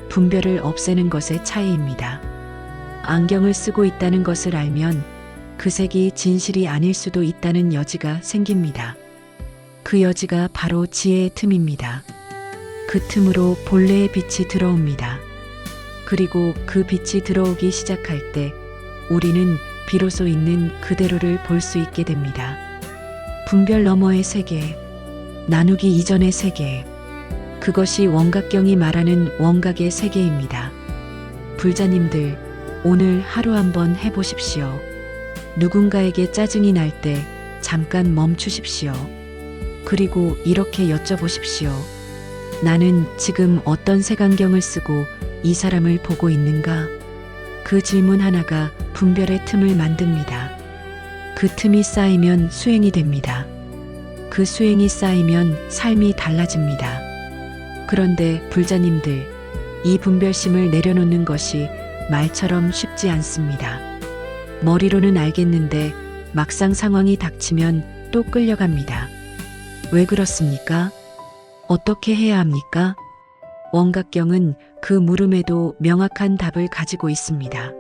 분별을 없애는 것의 차이입니다. 안경을 쓰고 있다는 것을 알면 그 색이 진실이 아닐 수도 있다는 여지가 생깁니다. 그 여지가 바로 지혜의 틈입니다. 그 틈으로 본래의 빛이 들어옵니다. 그리고 그 빛이 들어오기 시작할 때 우리는 비로소 있는 그대로를 볼 수 있게 됩니다. 분별 너머의 세계, 나누기 이전의 세계, 그것이 원각경이 말하는 원각의 세계입니다. 불자님들, 오늘 하루 한번 해보십시오. 누군가에게 짜증이 날 때 잠깐 멈추십시오. 그리고 이렇게 여쭤보십시오. 나는 지금 어떤 색안경을 쓰고 이 사람을 보고 있는가? 그 질문 하나가 분별의 틈을 만듭니다. 그 틈이 쌓이면 수행이 됩니다. 그 수행이 쌓이면 삶이 달라집니다. 그런데 불자님들, 이 분별심을 내려놓는 것이 말처럼 쉽지 않습니다. 머리로는 알겠는데 막상 상황이 닥치면 또 끌려갑니다. 왜 그렇습니까? 어떻게 해야 합니까? 원각경은 그 물음에도 명확한 답을 가지고 있습니다.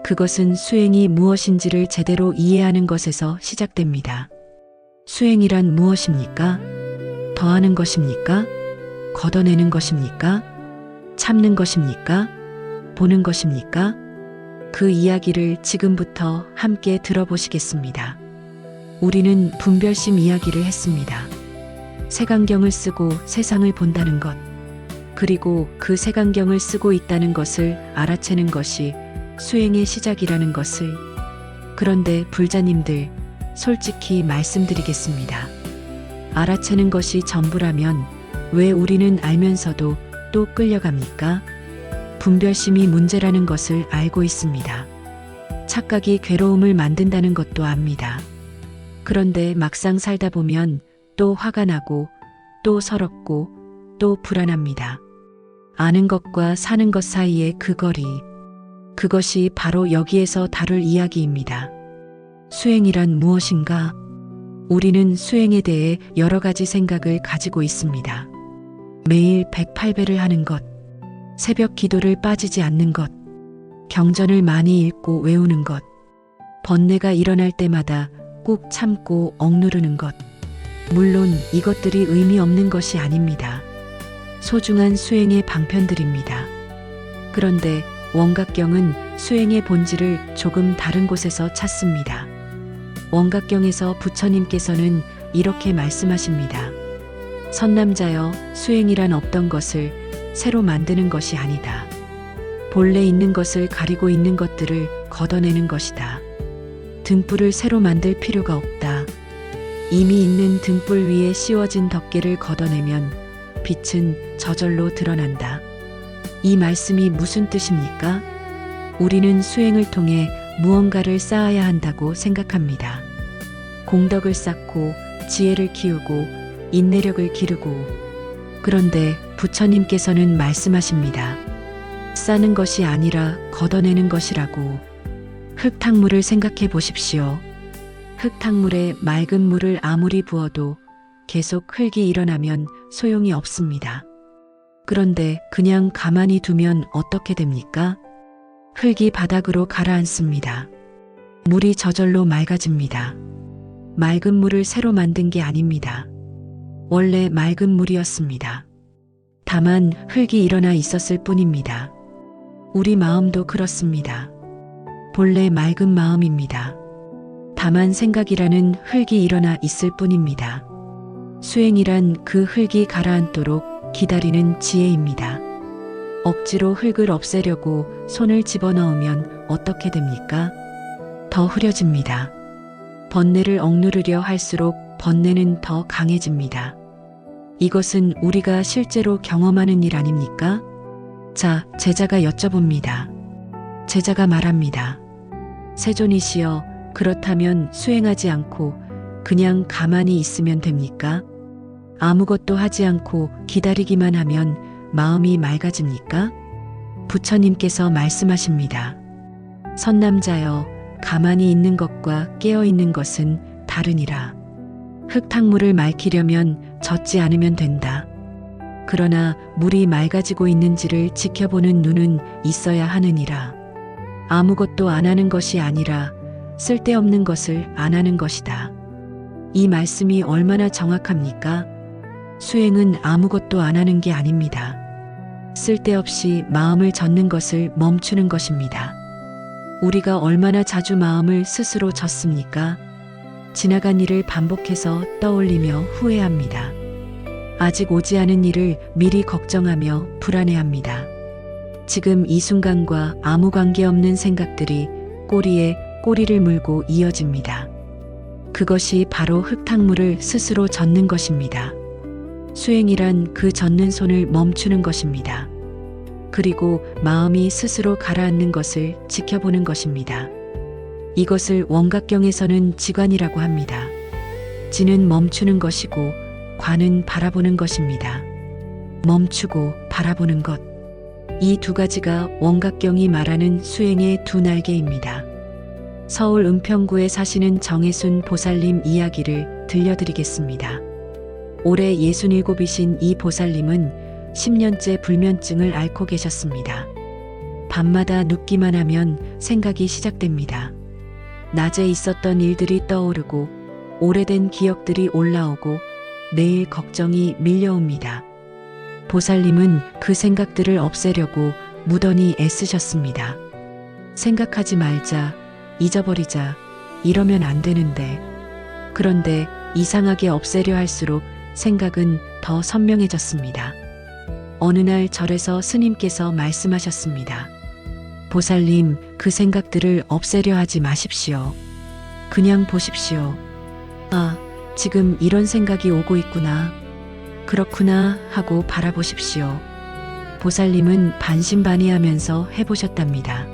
그것은 수행이 무엇인지를 제대로 이해하는 것에서 시작됩니다. 수행이란 무엇입니까? 더하는 것입니까? 걷어내는 것입니까? 참는 것입니까? 보는 것입니까? 그 이야기를 지금부터 함께 들어보시겠습니다. 우리는 분별심 이야기를 했습니다. 색안경을 쓰고 세상을 본다는 것, 그리고 그 색안경을 쓰고 있다는 것을 알아채는 것이 수행의 시작이라는 것을. 그런데 불자님들, 솔직히 말씀드리겠습니다. 알아채는 것이 전부라면 왜 우리는 알면서도 또 끌려갑니까? 분별심이 문제라는 것을 알고 있습니다. 착각이 괴로움을 만든다는 것도 압니다. 그런데 막상 살다 보면 또 화가 나고 또 서럽고 또 불안합니다. 아는 것과 사는 것 사이의 그 거리, 그것이 바로 여기에서 다룰 이야기입니다. 수행이란 무엇인가? 우리는 수행에 대해 여러 가지 생각을 가지고 있습니다. 매일 108배를 하는 것, 새벽 기도를 빠지지 않는 것, 경전을 많이 읽고 외우는 것, 번뇌가 일어날 때마다 꾹 참고 억누르는 것. 물론 이것들이 의미 없는 것이 아닙니다. 소중한 수행의 방편들입니다. 그런데 원각경은 수행의 본질을 조금 다른 곳에서 찾습니다. 원각경에서 부처님께서는 이렇게 말씀하십니다. 선남자여, 수행이란 없던 것을 새로 만드는 것이 아니다. 본래 있는 것을 가리고 있는 것들을 걷어내는 것이다. 등불을 새로 만들 필요가 없다. 이미 있는 등불 위에 씌워진 덮개를 걷어내면 빛은 저절로 드러난다. 이 말씀이 무슨 뜻입니까? 우리는 수행을 통해 무언가를 쌓아야 한다고 생각합니다. 공덕을 쌓고 지혜를 키우고 인내력을 기르고. 그런데 부처님께서는 말씀하십니다. 쌓는 것이 아니라 걷어내는 것이라고. 흙탕물을 생각해 보십시오. 흙탕물에 맑은 물을 아무리 부어도 계속 흙이 일어나면 소용이 없습니다. 그런데 그냥 가만히 두면 어떻게 됩니까? 흙이 바닥으로 가라앉습니다. 물이 저절로 맑아집니다. 맑은 물을 새로 만든 게 아닙니다. 원래 맑은 물이었습니다. 다만 흙이 일어나 있었을 뿐입니다. 우리 마음도 그렇습니다. 본래 맑은 마음입니다. 다만 생각이라는 흙이 일어나 있을 뿐입니다. 수행이란 그 흙이 가라앉도록 기다리는 지혜입니다. 억지로 흙을 없애려고 손을 집어넣으면 어떻게 됩니까? 더 흐려집니다. 번뇌를 억누르려 할수록 번뇌는 더 강해집니다. 이것은 우리가 실제로 경험하는 일 아닙니까? 자, 제자가 여쭤봅니다. 제자가 말합니다. 세존이시여, 그렇다면 수행하지 않고 그냥 가만히 있으면 됩니까? 아무것도 하지 않고 기다리기만 하면 마음이 맑아집니까? 부처님께서 말씀하십니다. 선남자여, 가만히 있는 것과 깨어 있는 것은 다르니라. 흙탕물을 맑히려면 젖지 않으면 된다. 그러나 물이 맑아지고 있는지를 지켜보는 눈은 있어야 하느니라. 아무것도 안 하는 것이 아니라 쓸데없는 것을 안 하는 것이다. 이 말씀이 얼마나 정확합니까? 수행은 아무것도 안 하는 게 아닙니다. 쓸데없이 마음을 젓는 것을 멈추는 것입니다. 우리가 얼마나 자주 마음을 스스로 젓습니까? 지나간 일을 반복해서 떠올리며 후회합니다. 아직 오지 않은 일을 미리 걱정하며 불안해합니다. 지금 이 순간과 아무 관계없는 생각들이 꼬리에 꼬리를 물고 이어집니다. 그것이 바로 흙탕물을 스스로 젓는 것입니다. 수행이란 그 젓는 손을 멈추는 것입니다. 그리고 마음이 스스로 가라앉는 것을 지켜보는 것입니다. 이것을 원각경에서는 지관이라고 합니다. 지는 멈추는 것이고 관은 바라보는 것입니다. 멈추고 바라보는 것. 이 두 가지가 원각경이 말하는 수행의 두 날개입니다. 서울 은평구에 사시는 정혜순 보살님 이야기를 들려드리겠습니다. 올해 67이신 이 보살님은 10년째 불면증을 앓고 계셨습니다. 밤마다 눕기만 하면 생각이 시작됩니다. 낮에 있었던 일들이 떠오르고 오래된 기억들이 올라오고 내일 걱정이 밀려옵니다. 보살님은 그 생각들을 없애려고 무던히 애쓰셨습니다. 생각하지 말자, 잊어버리자, 이러면 안 되는데. 그런데 이상하게 없애려 할수록 생각은 더 선명해졌습니다. 어느 날 절에서 스님께서 말씀하셨습니다. 보살님, 그 생각들을 없애려 하지 마십시오. 그냥 보십시오. 아, 지금 이런 생각이 오고 있구나. 그렇구나 하고 바라보십시오. 보살님은 반신반의하면서 해보셨답니다.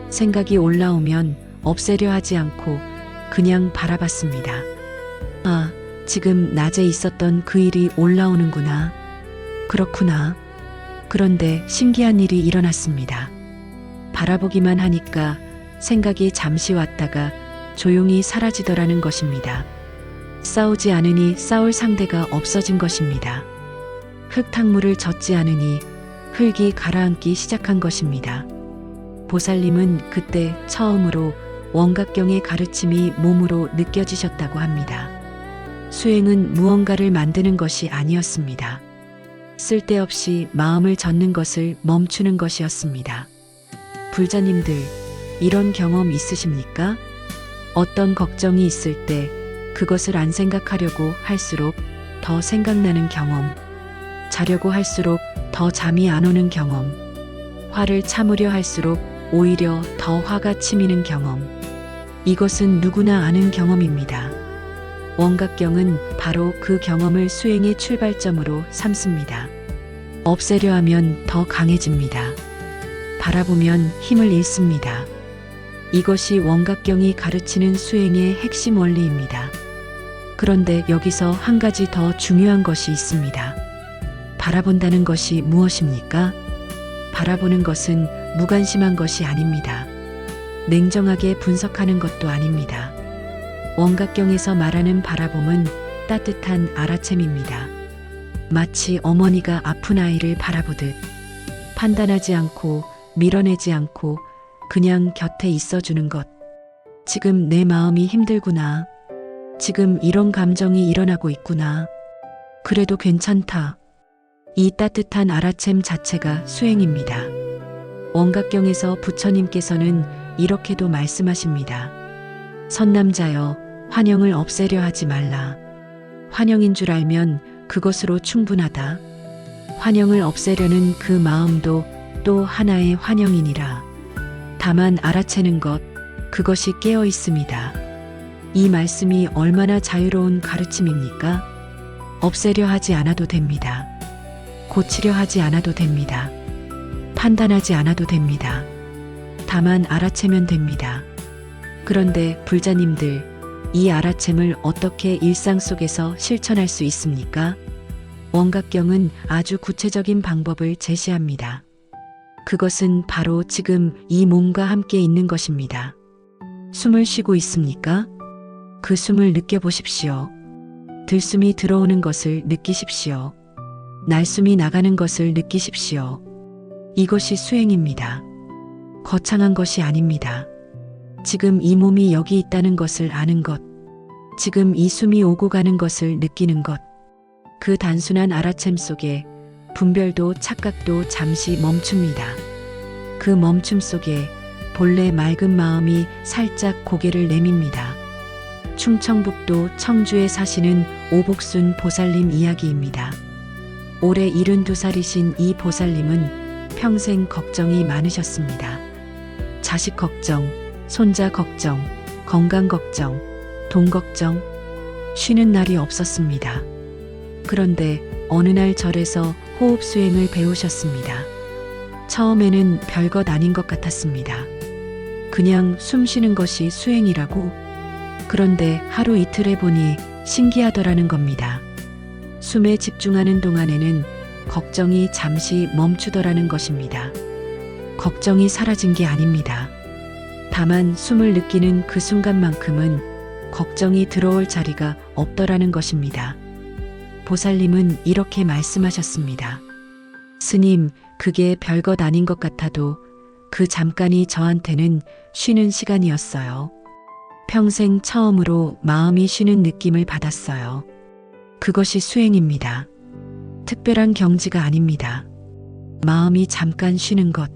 생각이 올라오면 없애려 하지 않고 그냥 바라봤습니다. 아, 지금 낮에 있었던 그 일이 올라오는구나. 그렇구나. 그런데 신기한 일이 일어났습니다. 바라보기만 하니까 생각이 잠시 왔다가 조용히 사라지더라는 것입니다. 싸우지 않으니 싸울 상대가 없어진 것입니다. 흙탕물을 젓지 않으니 흙이 가라앉기 시작한 것입니다. 보살님은 그때 처음으로 원각경의 가르침이 몸으로 느껴지셨다고 합니다. 수행은 무언가를 만드는 것이 아니었습니다. 쓸데없이 마음을 젓는 것을 멈추는 것이었습니다. 불자님들, 이런 경험 있으십니까? 어떤 걱정이 있을 때 그것을 안 생각하려고 할수록 더 생각나는 경험, 자려고 할수록 더 잠이 안 오는 경험, 화를 참으려 할수록 오히려 더 화가 치미는 경험. 이것은 누구나 아는 경험입니다. 원각경은 바로 그 경험을 수행의 출발점으로 삼습니다. 없애려 하면 더 강해집니다. 바라보면 힘을 잃습니다. 이것이 원각경이 가르치는 수행의 핵심 원리입니다. 그런데 여기서 한 가지 더 중요한 것이 있습니다. 바라본다는 것이 무엇입니까? 바라보는 것은 무관심한 것이 아닙니다. 냉정하게 분석하는 것도 아닙니다. 원각경에서 말하는 바라봄은 따뜻한 알아챔입니다. 마치 어머니가 아픈 아이를 바라보듯 판단하지 않고 밀어내지 않고 그냥 곁에 있어주는 것. 지금 내 마음이 힘들구나. 지금 이런 감정이 일어나고 있구나. 그래도 괜찮다. 이 따뜻한 알아챔 자체가 수행입니다. 원각경에서 부처님께서는 이렇게도 말씀하십니다. 선남자여, 환영을 없애려 하지 말라. 환영인 줄 알면 그것으로 충분하다. 환영을 없애려는 그 마음도 또 하나의 환영이니라. 다만 알아채는 것, 그것이 깨어 있습니다. 이 말씀이 얼마나 자유로운 가르침입니까? 없애려 하지 않아도 됩니다. 고치려 하지 않아도 됩니다. 판단하지 않아도 됩니다. 다만 알아채면 됩니다. 그런데 불자님들, 이 알아챔을 어떻게 일상 속에서 실천할 수 있습니까? 원각경은 아주 구체적인 방법을 제시합니다. 그것은 바로 지금 이 몸과 함께 있는 것입니다. 숨을 쉬고 있습니까? 그 숨을 느껴보십시오. 들숨이 들어오는 것을 느끼십시오. 날숨이 나가는 것을 느끼십시오. 이것이 수행입니다. 거창한 것이 아닙니다. 지금 이 몸이 여기 있다는 것을 아는 것, 지금 이 숨이 오고 가는 것을 느끼는 것, 그 단순한 알아챔 속에 분별도 착각도 잠시 멈춥니다. 그 멈춤 속에 본래 맑은 마음이 살짝 고개를 내밉니다. 충청북도 청주에 사시는 오복순 보살님 이야기입니다. 올해 72살이신 이 보살님은 평생 걱정이 많으셨습니다. 자식 걱정, 손자 걱정, 건강 걱정, 돈 걱정, 쉬는 날이 없었습니다. 그런데 어느 날 절에서 호흡 수행을 배우셨습니다. 처음에는 별것 아닌 것 같았습니다. 그냥 숨 쉬는 것이 수행이라고? 그런데 하루 이틀 해보니 신기하더라는 겁니다. 숨에 집중하는 동안에는 걱정이 잠시 멈추더라는 것입니다. 걱정이 사라진 게 아닙니다. 다만 숨을 느끼는 그 순간만큼은 걱정이 들어올 자리가 없더라는 것입니다. 보살님은 이렇게 말씀하셨습니다. 스님, 그게 별것 아닌 것 같아도 그 잠깐이 저한테는 쉬는 시간이었어요. 평생 처음으로 마음이 쉬는 느낌을 받았어요. 그것이 수행입니다. 특별한 경지가 아닙니다. 마음이 잠깐 쉬는 것,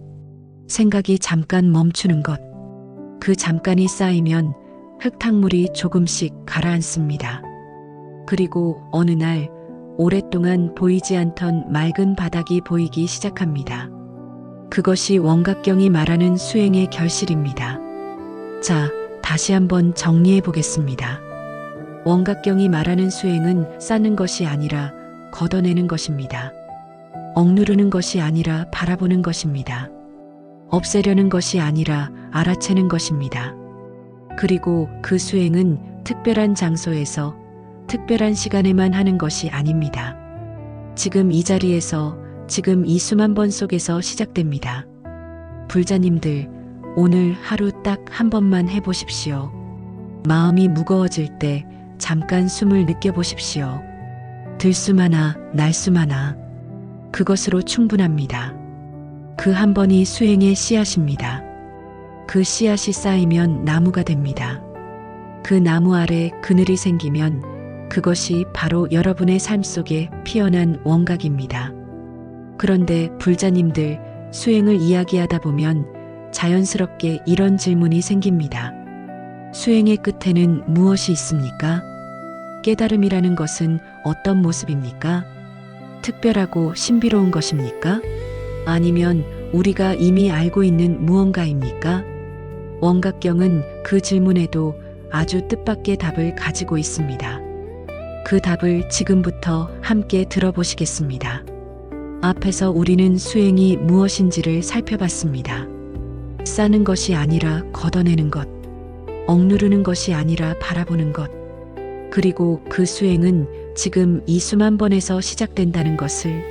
생각이 잠깐 멈추는 것, 그 잠깐이 쌓이면 흙탕물이 조금씩 가라앉습니다. 그리고 어느 날 오랫동안 보이지 않던 맑은 바닥이 보이기 시작합니다. 그것이 원각경이 말하는 수행의 결실입니다. 자, 다시 한번 정리해 보겠습니다. 원각경이 말하는 수행은 쌓는 것이 아니라 걷어내는 것입니다. 억누르는 것이 아니라 바라보는 것입니다. 없애려는 것이 아니라 알아채는 것입니다. 그리고 그 수행은 특별한 장소에서 특별한 시간에만 하는 것이 아닙니다. 지금 이 자리에서, 지금 이 수만 번 속에서 시작됩니다. 불자님들, 오늘 하루 딱 한 번만 해보십시오. 마음이 무거워질 때 잠깐 숨을 느껴보십시오. 들숨하나 날숨하나 그것으로 충분합니다. 그 한 번이 수행의 씨앗입니다. 그 씨앗이 쌓이면 나무가 됩니다. 그 나무 아래 그늘이 생기면 그것이 바로 여러분의 삶 속에 피어난 원각입니다. 그런데 불자님들, 수행을 이야기하다 보면 자연스럽게 이런 질문이 생깁니다. 수행의 끝에는 무엇이 있습니까? 깨달음이라는 것은 어떤 모습입니까? 특별하고 신비로운 것입니까? 아니면 우리가 이미 알고 있는 무언가입니까? 원각경은 그 질문에도 아주 뜻밖의 답을 가지고 있습니다. 그 답을 지금부터 함께 들어보시겠습니다. 앞에서 우리는 수행이 무엇인지를 살펴봤습니다. 쌓는 것이 아니라 걷어내는 것, 억누르는 것이 아니라 바라보는 것, 그리고 그 수행은 지금 이 수만 번에서 시작된다는 것을.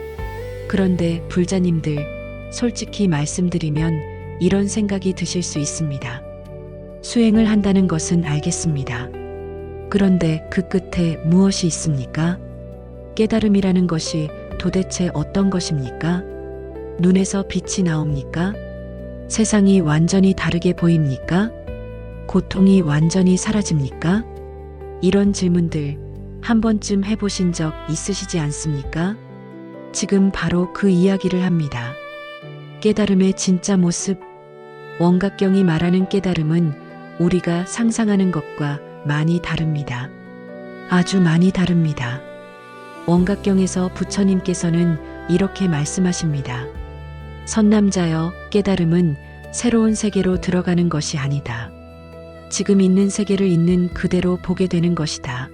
그런데 불자님들, 솔직히 말씀드리면 이런 생각이 드실 수 있습니다. 수행을 한다는 것은 알겠습니다. 그런데 그 끝에 무엇이 있습니까? 깨달음이라는 것이 도대체 어떤 것입니까? 눈에서 빛이 나옵니까? 세상이 완전히 다르게 보입니까? 고통이 완전히 사라집니까? 이런 질문들 한 번쯤 해보신 적 있으시지 않습니까? 지금 바로 그 이야기를 합니다. 깨달음의 진짜 모습. 원각경이 말하는 깨달음은 우리가 상상하는 것과 많이 다릅니다. 아주 많이 다릅니다. 원각경에서 부처님께서는 이렇게 말씀하십니다. 선남자여, 깨달음은 새로운 세계로 들어가는 것이 아니다. 지금 있는 세계를 있는 그대로 보게 되는 것이다.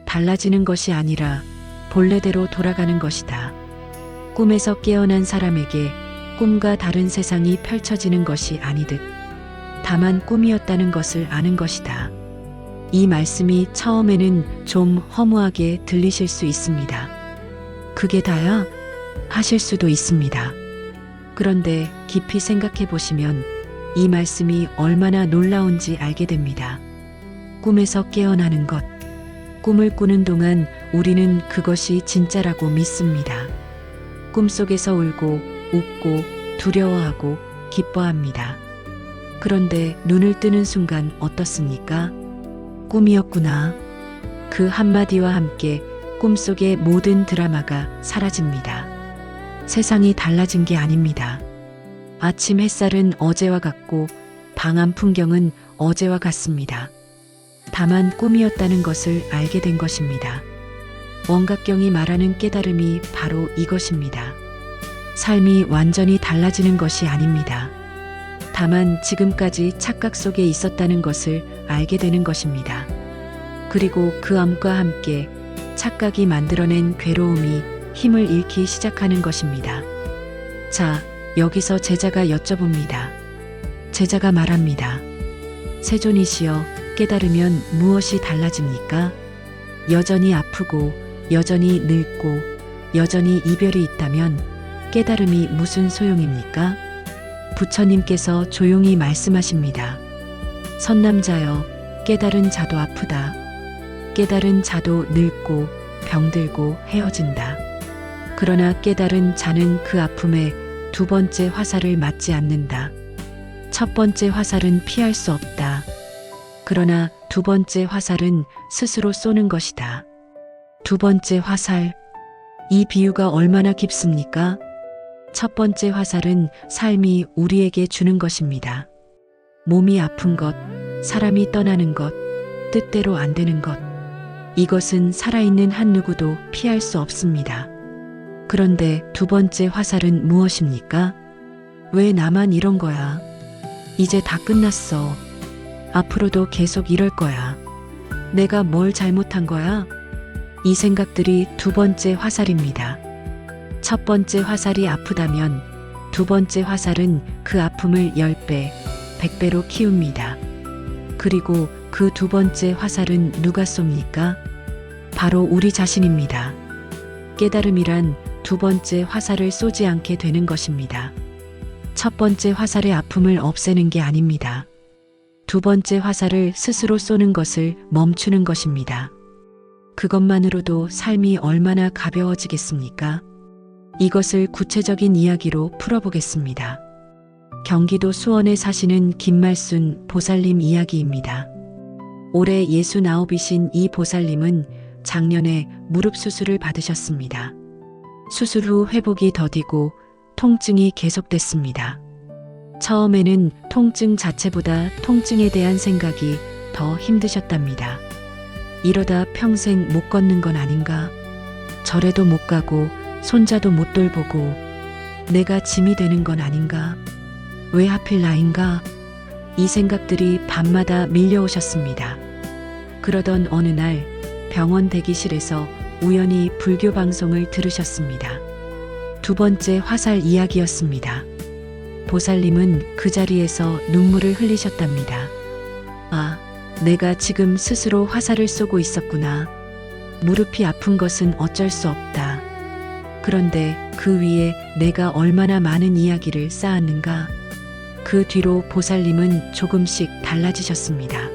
달라지는 것이 아니라 본래대로 돌아가는 것이다. 꿈에서 깨어난 사람에게 꿈과 다른 세상이 펼쳐지는 것이 아니듯 다만 꿈이었다는 것을 아는 것이다. 이 말씀이 처음에는 좀 허무하게 들리실 수 있습니다. 그게 다야? 하실 수도 있습니다. 그런데 깊이 생각해 보시면 이 말씀이 얼마나 놀라운지 알게 됩니다. 꿈에서 깨어나는 것, 꿈을 꾸는 동안 우리는 그것이 진짜라고 믿습니다. 꿈속에서 울고 웃고 두려워하고 기뻐합니다. 그런데 눈을 뜨는 순간 어떻습니까? 꿈이었구나. 그 한마디와 함께 꿈속의 모든 드라마가 사라집니다. 세상이 달라진 게 아닙니다. 아침 햇살은 어제와 같고 방 안 풍경은 어제와 같습니다. 다만 꿈이었다는 것을 알게 된 것입니다. 원각경이 말하는 깨달음이 바로 이것입니다. 삶이 완전히 달라지는 것이 아닙니다. 다만 지금까지 착각 속에 있었다는 것을 알게 되는 것입니다. 그리고 그 암과 함께 착각이 만들어낸 괴로움이 힘을 잃기 시작하는 것입니다. 자, 여기서 제자가 여쭤봅니다. 제자가 말합니다. 세존이시여, 깨달으면 무엇이 달라집니까? 여전히 아프고, 여전히 늙고, 여전히 이별이 있다면 깨달음이 무슨 소용입니까? 부처님께서 조용히 말씀하십니다. 선남자여, 깨달은 자도 아프다. 깨달은 자도 늙고 병들고 헤어진다. 그러나 깨달은 자는 그 아픔에 두 번째 화살을 맞지 않는다. 첫 번째 화살은 피할 수 없다. 그러나 두 번째 화살은 스스로 쏘는 것이다. 두 번째 화살. 이 비유가 얼마나 깊습니까? 첫 번째 화살은 삶이 우리에게 주는 것입니다. 몸이 아픈 것, 사람이 떠나는 것, 뜻대로 안 되는 것. 이것은 살아있는 한 누구도 피할 수 없습니다. 그런데 두 번째 화살은 무엇입니까? 왜 나만 이런 거야? 이제 다 끝났어. 앞으로도 계속 이럴 거야. 내가 뭘 잘못한 거야? 이 생각들이 두 번째 화살입니다. 첫 번째 화살이 아프다면 두 번째 화살은 그 아픔을 10배, 100배로 키웁니다. 그리고 그 두 번째 화살은 누가 쏩니까? 바로 우리 자신입니다. 깨달음이란 두 번째 화살을 쏘지 않게 되는 것입니다. 첫 번째 화살의 아픔을 없애는 게 아닙니다. 두 번째 화살을 스스로 쏘는 것을 멈추는 것입니다. 그것만으로도 삶이 얼마나 가벼워지겠습니까? 이것을 구체적인 이야기로 풀어보겠습니다. 경기도 수원에 사시는 김말순 보살님 이야기입니다. 올해 69이신 이 보살님은 작년에 무릎 수술을 받으셨습니다. 수술 후 회복이 더디고 통증이 계속됐습니다. 처음에는 통증 자체보다 통증에 대한 생각이 더 힘드셨답니다. 이러다 평생 못 걷는 건 아닌가? 절에도 못 가고 손자도 못 돌보고 내가 짐이 되는 건 아닌가? 왜 하필 나인가? 이 생각들이 밤마다 밀려오셨습니다. 그러던 어느 날 병원 대기실에서 우연히 불교 방송을 들으셨습니다. 두 번째 화살 이야기였습니다. 보살님은 그 자리에서 눈물을 흘리셨답니다. 아, 내가 지금 스스로 화살을 쏘고 있었구나. 무릎이 아픈 것은 어쩔 수 없다. 그런데 그 위에 내가 얼마나 많은 이야기를 쌓았는가. 그 뒤로 보살님은 조금씩 달라지셨습니다.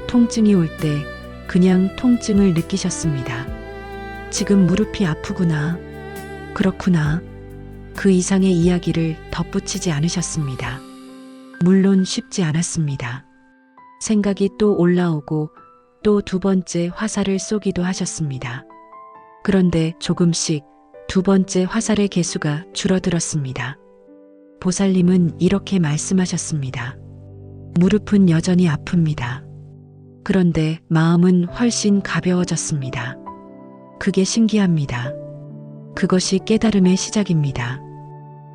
통증이 올 때 그냥 통증을 느끼셨습니다. 지금 무릎이 아프구나. 그렇구나. 그 이상의 이야기를 덧붙이지 않으셨습니다. 물론 쉽지 않았습니다. 생각이 또 올라오고 또 두 번째 화살을 쏘기도 하셨습니다. 그런데 조금씩 두 번째 화살의 개수가 줄어들었습니다. 보살님은 이렇게 말씀하셨습니다. 무릎은 여전히 아픕니다. 그런데 마음은 훨씬 가벼워졌습니다. 그게 신기합니다. 그것이 깨달음의 시작입니다.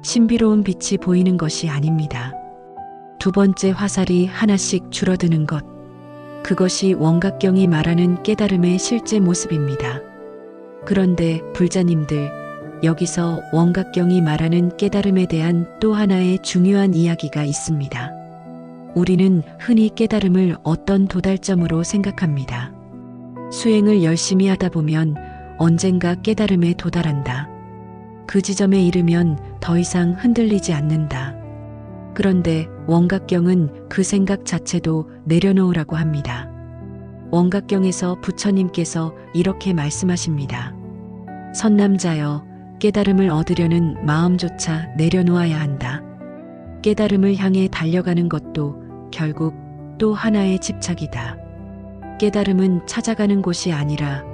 신비로운 빛이 보이는 것이 아닙니다. 두 번째 화살이 하나씩 줄어드는 것. 그것이 원각경이 말하는 깨달음의 실제 모습입니다. 그런데 불자님들, 여기서 원각경이 말하는 깨달음에 대한 또 하나의 중요한 이야기가 있습니다. 우리는 흔히 깨달음을 어떤 도달점으로 생각합니다. 수행을 열심히 하다 보면 언젠가 깨달음에 도달한다. 그 지점에 이르면 더 이상 흔들리지 않는다. 그런데 원각경은 그 생각 자체도 내려놓으라고 합니다. 원각경에서 부처님께서 이렇게 말씀하십니다. 선남자여, 깨달음을 얻으려는 마음조차 내려놓아야 한다. 깨달음을 향해 달려가는 것도 결국 또 하나의 집착이다. 깨달음은 찾아가는 곳이 아니라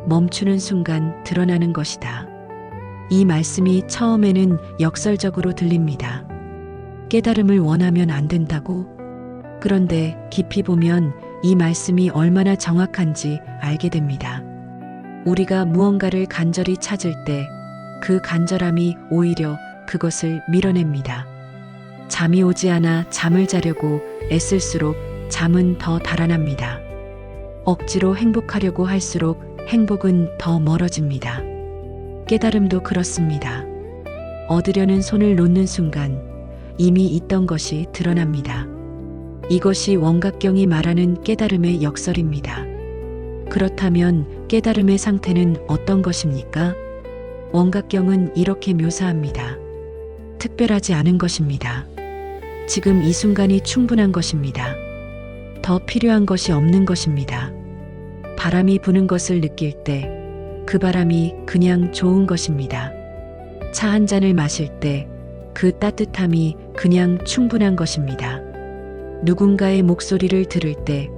멈추는 순간 드러나는 것이다. 이 말씀이 처음에는 역설적으로 들립니다. 깨달음을 원하면 안 된다고? 그런데 깊이 보면 이 말씀이 얼마나 정확한지 알게 됩니다. 우리가 무언가를 간절히 찾을 때 그 간절함이 오히려 그것을 밀어냅니다. 잠이 오지 않아 잠을 자려고 애쓸수록 잠은 더 달아납니다. 억지로 행복하려고 할수록 행복은 더 멀어집니다. 깨달음도 그렇습니다. 얻으려는 손을 놓는 순간 이미 있던 것이 드러납니다. 이것이 원각경이 말하는 깨달음의 역설입니다. 그렇다면 깨달음의 상태는 어떤 것입니까? 원각경은 이렇게 묘사합니다. 특별하지 않은 것입니다. 지금 이 순간이 충분한 것입니다. 더 필요한 것이 없는 것입니다. 바람이 부는 것을 느낄 때 그 바람이 그냥 좋은 것입니다. 차 한 잔을 마실 때 그 따뜻함이 그냥 충분한 것입니다. 누군가의 목소리를 들을 때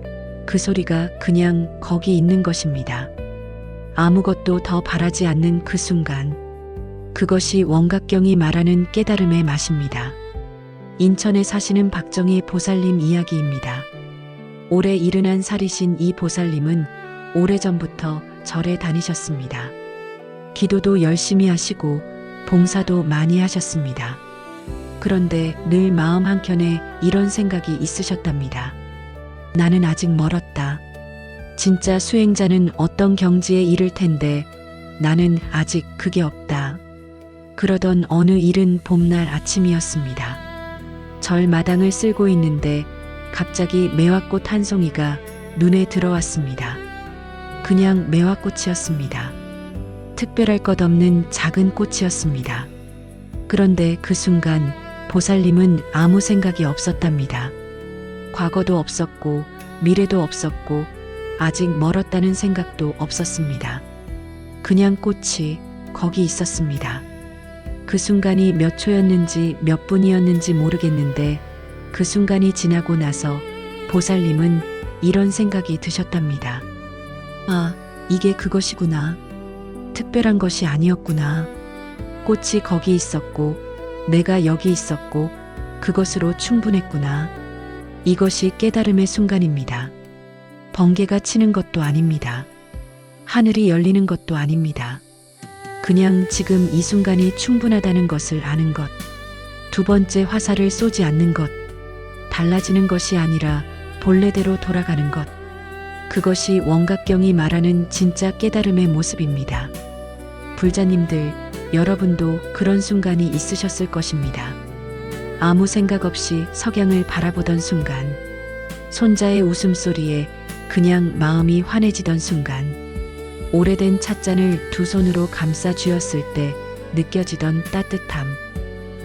그 소리가 그냥 거기 있는 것입니다. 아무것도 더 바라지 않는 그 순간, 그것이 원각경이 말하는 깨달음의 맛입니다. 인천에 사시는 박정희 보살님 이야기입니다. 올해 71살이신 이 보살님은 오래전부터 절에 다니셨습니다. 기도도 열심히 하시고 봉사도 많이 하셨습니다. 그런데 늘 마음 한켠에 이런 생각이 있으셨답니다. 나는 아직 멀었다. 진짜 수행자는 어떤 경지에 이를 텐데 나는 아직 그게 없다. 그러던 어느 이른 봄날 아침이었습니다. 절 마당을 쓸고 있는데 갑자기 매화꽃 한 송이가 눈에 들어왔습니다. 그냥 매화꽃이었습니다. 특별할 것 없는 작은 꽃이었습니다. 그런데 그 순간 보살님은 아무 생각이 없었답니다. 과거도 없었고 미래도 없었고 아직 멀었다는 생각도 없었습니다. 그냥 꽃이 거기 있었습니다. 그 순간이 몇 초였는지 몇 분이었는지 모르겠는데 그 순간이 지나고 나서 보살님은 이런 생각이 드셨답니다. 아, 이게 그것이구나. 특별한 것이 아니었구나. 꽃이 거기 있었고 내가 여기 있었고 그것으로 충분했구나. 이것이 깨달음의 순간입니다. 번개가 치는 것도 아닙니다. 하늘이 열리는 것도 아닙니다. 그냥 지금 이 순간이 충분하다는 것을 아는 것. 두 번째 화살을 쏘지 않는 것. 달라지는 것이 아니라 본래대로 돌아가는 것. 그것이 원각경이 말하는 진짜 깨달음의 모습입니다. 불자님들, 여러분도 그런 순간이 있으셨을 것입니다. 아무 생각 없이 석양을 바라보던 순간, 손자의 웃음소리에 그냥 마음이 환해지던 순간, 오래된 찻잔을 두 손으로 감싸 쥐었을 때 느껴지던 따뜻함.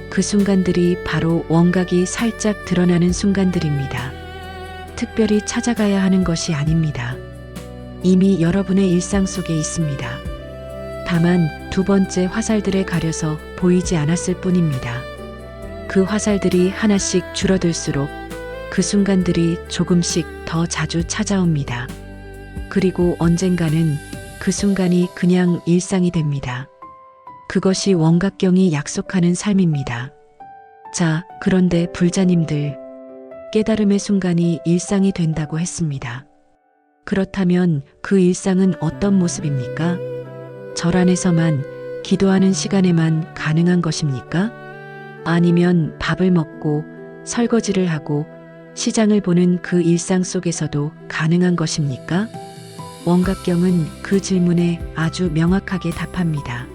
그 순간들이 바로 원각이 살짝 드러나는 순간들입니다. 특별히 찾아가야 하는 것이 아닙니다. 이미 여러분의 일상 속에 있습니다. 다만 두 번째 화살들에 가려서 보이지 않았을 뿐입니다. 그 화살들이 하나씩 줄어들수록 그 순간들이 조금씩 더 자주 찾아옵니다. 그리고 언젠가는 그 순간이 그냥 일상이 됩니다. 그것이 원각경이 약속하는 삶입니다. 자, 그런데 불자님들, 깨달음의 순간이 일상이 된다고 했습니다. 그렇다면 그 일상은 어떤 모습입니까? 절 안에서만, 기도하는 시간에만 가능한 것입니까? 아니면 밥을 먹고 설거지를 하고 시장을 보는 그 일상 속에서도 가능한 것입니까? 원각경은 그 질문에 아주 명확하게 답합니다.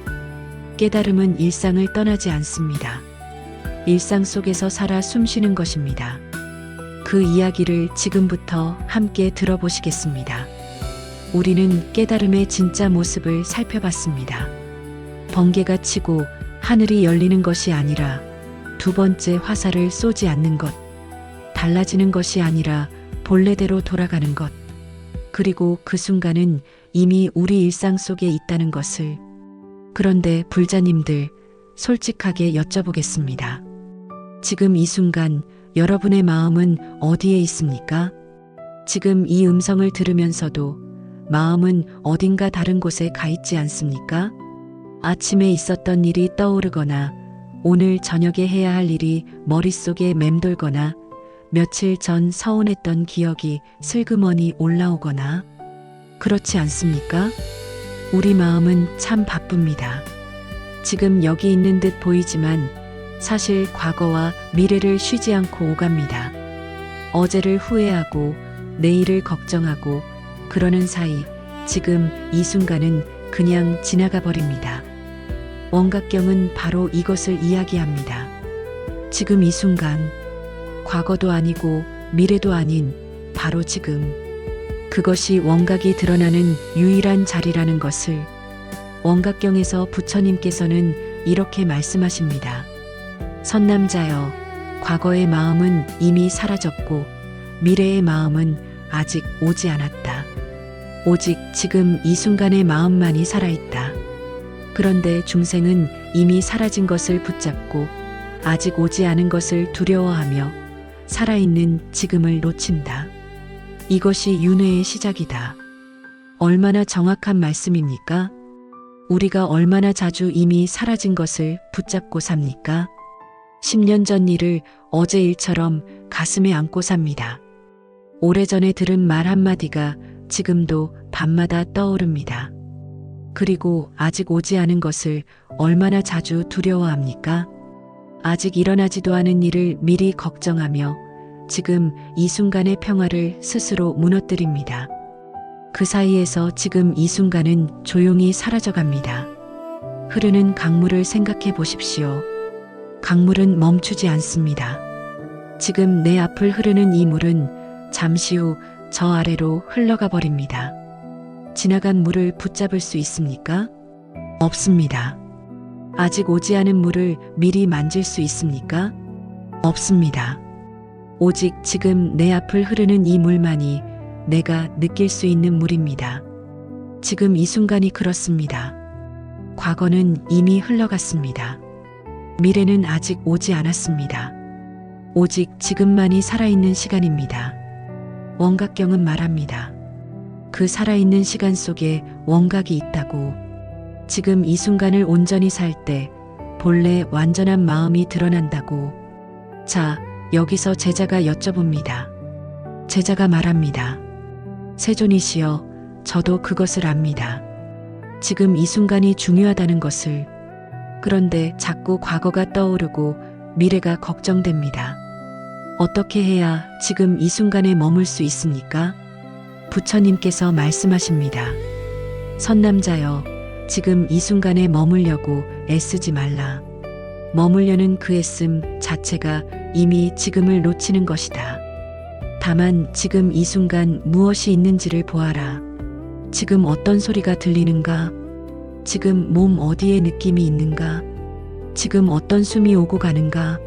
깨달음은 일상을 떠나지 않습니다. 일상 속에서 살아 숨쉬는 것입니다. 그 이야기를 지금부터 함께 들어보시겠습니다. 우리는 깨달음의 진짜 모습을 살펴봤습니다. 번개가 치고 하늘이 열리는 것이 아니라 두 번째 화살을 쏘지 않는 것, 달라지는 것이 아니라 본래대로 돌아가는 것, 그리고 그 순간은 이미 우리 일상 속에 있다는 것을. 그런데 불자님들, 솔직하게 여쭤보겠습니다. 지금 이 순간 여러분의 마음은 어디에 있습니까? 지금 이 음성을 들으면서도 마음은 어딘가 다른 곳에 가 있지 않습니까? 아침에 있었던 일이 떠오르거나 오늘 저녁에 해야 할 일이 머릿속에 맴돌거나 며칠 전 서운했던 기억이 슬그머니 올라오거나 그렇지 않습니까? 우리 마음은 참 바쁩니다. 지금 여기 있는 듯 보이지만 사실 과거와 미래를 쉬지 않고 오갑니다. 어제를 후회하고 내일을 걱정하고 그러는 사이 지금 이 순간은 그냥 지나가 버립니다. 원각경은 바로 이것을 이야기합니다. 지금 이 순간, 과거도 아니고 미래도 아닌 바로 지금, 그것이 원각이 드러나는 유일한 자리라는 것을. 원각경에서 부처님께서는 이렇게 말씀하십니다. 선남자여, 과거의 마음은 이미 사라졌고 미래의 마음은 아직 오지 않았다. 오직 지금 이 순간의 마음만이 살아있다. 그런데 중생은 이미 사라진 것을 붙잡고 아직 오지 않은 것을 두려워하며 살아있는 지금을 놓친다. 이것이 윤회의 시작이다. 얼마나 정확한 말씀입니까? 우리가 얼마나 자주 이미 사라진 것을 붙잡고 삽니까? 10년 전 일을 어제 일처럼 가슴에 안고 삽니다. 오래전에 들은 말 한마디가 지금도 밤마다 떠오릅니다. 그리고 아직 오지 않은 것을 얼마나 자주 두려워합니까? 아직 일어나지도 않은 일을 미리 걱정하며 지금 이 순간의 평화를 스스로 무너뜨립니다. 그 사이에서 지금 이 순간은 조용히 사라져갑니다. 흐르는 강물을 생각해 보십시오. 강물은 멈추지 않습니다. 지금 내 앞을 흐르는 이 물은 잠시 후 저 아래로 흘러가 버립니다. 지나간 물을 붙잡을 수 있습니까? 없습니다. 아직 오지 않은 물을 미리 만질 수 있습니까? 없습니다. 오직 지금 내 앞을 흐르는 이 물만이 내가 느낄 수 있는 물입니다. 지금 이 순간이 그렇습니다. 과거는 이미 흘러갔습니다. 미래는 아직 오지 않았습니다. 오직 지금만이 살아있는 시간입니다. 원각경은 말합니다. 그 살아있는 시간 속에 원각이 있다고. 지금 이 순간을 온전히 살 때 본래 완전한 마음이 드러난다고. 자, 여기서 제자가 여쭤봅니다. 제자가 말합니다. 세존이시여, 저도 그것을 압니다. 지금 이 순간이 중요하다는 것을. 그런데 자꾸 과거가 떠오르고 미래가 걱정됩니다. 어떻게 해야 지금 이 순간에 머물 수 있습니까? 부처님께서 말씀하십니다. 선남자여, 지금 이 순간에 머물려고 애쓰지 말라. 머물려는 그 애씀 자체가 이미 지금을 놓치는 것이다. 다만 지금 이 순간 무엇이 있는지를 보아라. 지금 어떤 소리가 들리는가? 지금 몸 어디에 느낌이 있는가? 지금 어떤 숨이 오고 가는가?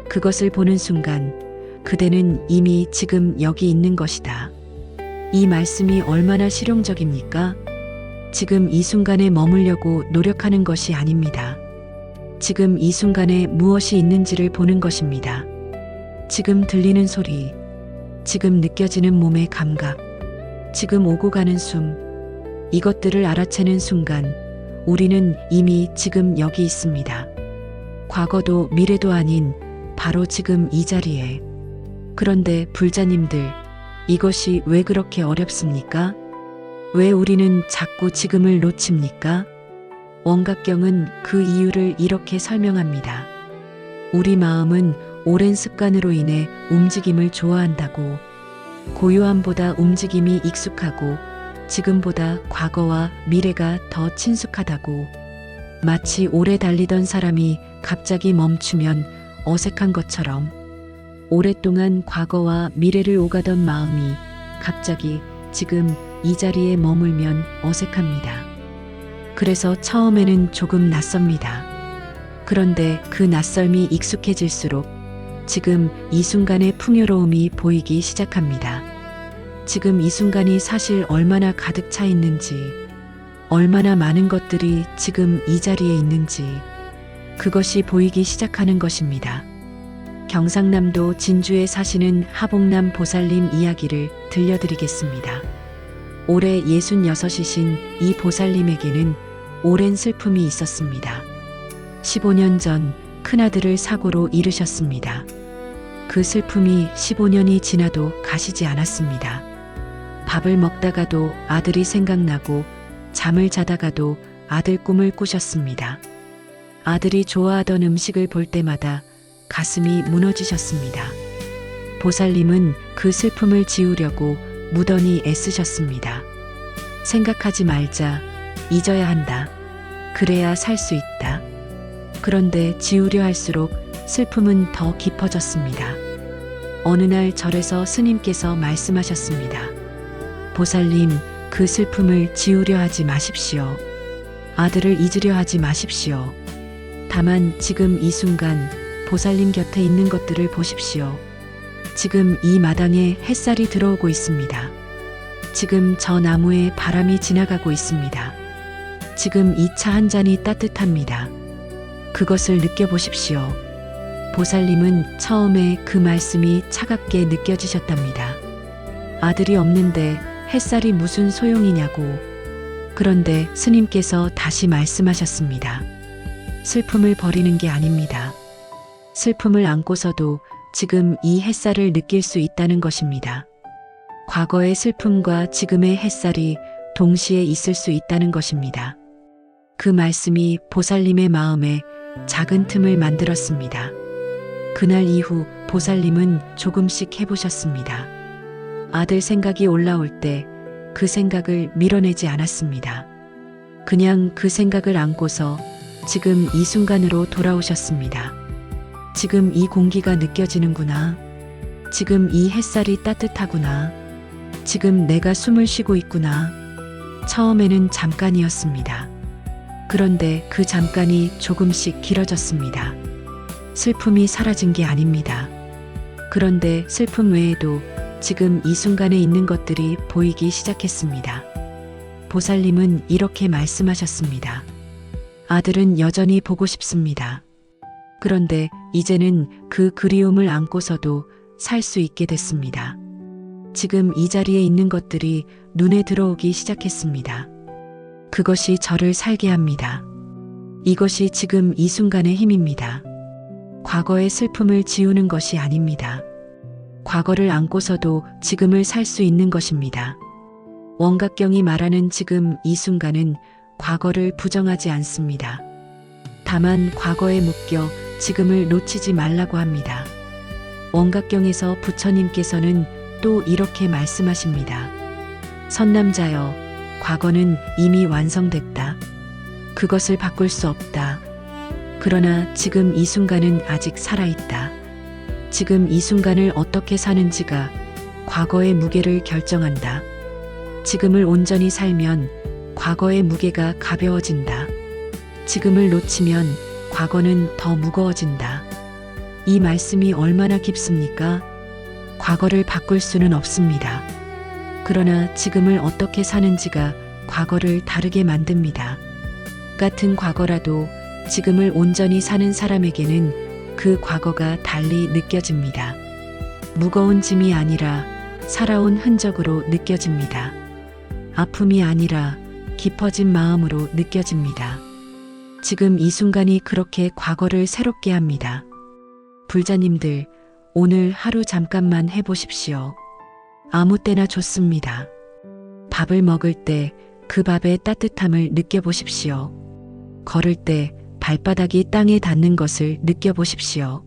그것을 보는 순간 그대는 이미 지금 여기 있는 것이다. 이 말씀이 얼마나 실용적입니까? 지금 이 순간에 머물려고 노력하는 것이 아닙니다. 지금 이 순간에 무엇이 있는지를 보는 것입니다. 지금 들리는 소리, 지금 느껴지는 몸의 감각, 지금 오고 가는 숨, 이것들을 알아채는 순간 우리는 이미 지금 여기 있습니다. 과거도 미래도 아닌 바로 지금 이 자리에. 그런데 불자님들, 이것이 왜 그렇게 어렵습니까? 왜 우리는 자꾸 지금을 놓칩니까? 원각경은 그 이유를 이렇게 설명합니다. 우리 마음은 오랜 습관으로 인해 움직임을 좋아한다고. 고요함보다 움직임이 익숙하고 지금보다 과거와 미래가 더 친숙하다고. 마치 오래 달리던 사람이 갑자기 멈추면 어색한 것처럼 오랫동안 과거와 미래를 오가던 마음이 갑자기 지금 이 자리에 머물면 어색합니다. 그래서 처음에는 조금 낯섭니다. 그런데 그 낯설미 익숙해질수록 지금 이 순간의 풍요로움이 보이기 시작합니다. 지금 이 순간이 사실 얼마나 가득 차 있는지, 얼마나 많은 것들이 지금 이 자리에 있는지, 그것이 보이기 시작하는 것입니다. 경상남도 진주에 사시는 하복남 보살님 이야기를 들려드리겠습니다. 올해 66이신 이 보살님에게는 오랜 슬픔이 있었습니다. 15년 전 큰아들을 사고로 잃으셨습니다. 그 슬픔이 15년이 지나도 가시지 않았습니다. 밥을 먹다가도 아들이 생각나고 잠을 자다가도 아들 꿈을 꾸셨습니다. 아들이 좋아하던 음식을 볼 때마다 가슴이 무너지셨습니다. 보살님은 그 슬픔을 지우려고 무던히 애쓰셨습니다. 생각하지 말자, 잊어야 한다. 그래야 살 수 있다. 그런데 지우려 할수록 슬픔은 더 깊어졌습니다. 어느 날 절에서 스님께서 말씀하셨습니다. 보살님, 그 슬픔을 지우려 하지 마십시오. 아들을 잊으려 하지 마십시오. 다만 지금 이 순간 보살님 곁에 있는 것들을 보십시오. 지금 이 마당에 햇살이 들어오고 있습니다. 지금 저 나무에 바람이 지나가고 있습니다. 지금 이 차 한 잔이 따뜻합니다. 그것을 느껴보십시오. 보살님은 처음에 그 말씀이 차갑게 느껴지셨답니다. 아들이 없는데 햇살이 무슨 소용이냐고. 그런데 스님께서 다시 말씀하셨습니다. 슬픔을 버리는 게 아닙니다. 슬픔을 안고서도 지금 이 햇살을 느낄 수 있다는 것입니다. 과거의 슬픔과 지금의 햇살이 동시에 있을 수 있다는 것입니다. 그 말씀이 보살님의 마음에 작은 틈을 만들었습니다. 그날 이후 보살님은 조금씩 해보셨습니다. 아들 생각이 올라올 때 그 생각을 밀어내지 않았습니다. 그냥 그 생각을 안고서 지금 이 순간으로 돌아오셨습니다. 지금 이 공기가 느껴지는구나. 지금 이 햇살이 따뜻하구나. 지금 내가 숨을 쉬고 있구나. 처음에는 잠깐이었습니다. 그런데 그 잠깐이 조금씩 길어졌습니다. 슬픔이 사라진 게 아닙니다. 그런데 슬픔 외에도 지금 이 순간에 있는 것들이 보이기 시작했습니다. 보살님은 이렇게 말씀하셨습니다. 아들은 여전히 보고 싶습니다. 그런데 이제는 그 그리움을 안고서도 살 수 있게 됐습니다. 지금 이 자리에 있는 것들이 눈에 들어오기 시작했습니다. 그것이 저를 살게 합니다. 이것이 지금 이 순간의 힘입니다. 과거의 슬픔을 지우는 것이 아닙니다. 과거를 안고서도 지금을 살 수 있는 것입니다. 원각경이 말하는 지금 이 순간은 과거를 부정하지 않습니다. 다만 과거에 묶여 지금을 놓치지 말라고 합니다. 원각경에서 부처님께서는 또 이렇게 말씀하십니다. 선남자여, 과거는 이미 완성됐다. 그것을 바꿀 수 없다. 그러나 지금 이 순간은 아직 살아있다. 지금 이 순간을 어떻게 사는지가 과거의 무게를 결정한다. 지금을 온전히 살면 과거의 무게가 가벼워진다. 지금을 놓치면 과거는 더 무거워진다. 이 말씀이 얼마나 깊습니까? 과거를 바꿀 수는 없습니다. 그러나 지금을 어떻게 사는지가 과거를 다르게 만듭니다. 같은 과거라도 지금을 온전히 사는 사람에게는 그 과거가 달리 느껴집니다. 무거운 짐이 아니라 살아온 흔적으로 느껴집니다. 아픔이 아니라 깊어진 마음으로 느껴집니다. 지금 이 순간이 그렇게 과거를 새롭게 합니다. 불자님들, 오늘 하루 잠깐만 해보십시오. 아무 때나 좋습니다. 밥을 먹을 때 그 밥의 따뜻함을 느껴보십시오. 걸을 때 발바닥이 땅에 닿는 것을 느껴보십시오.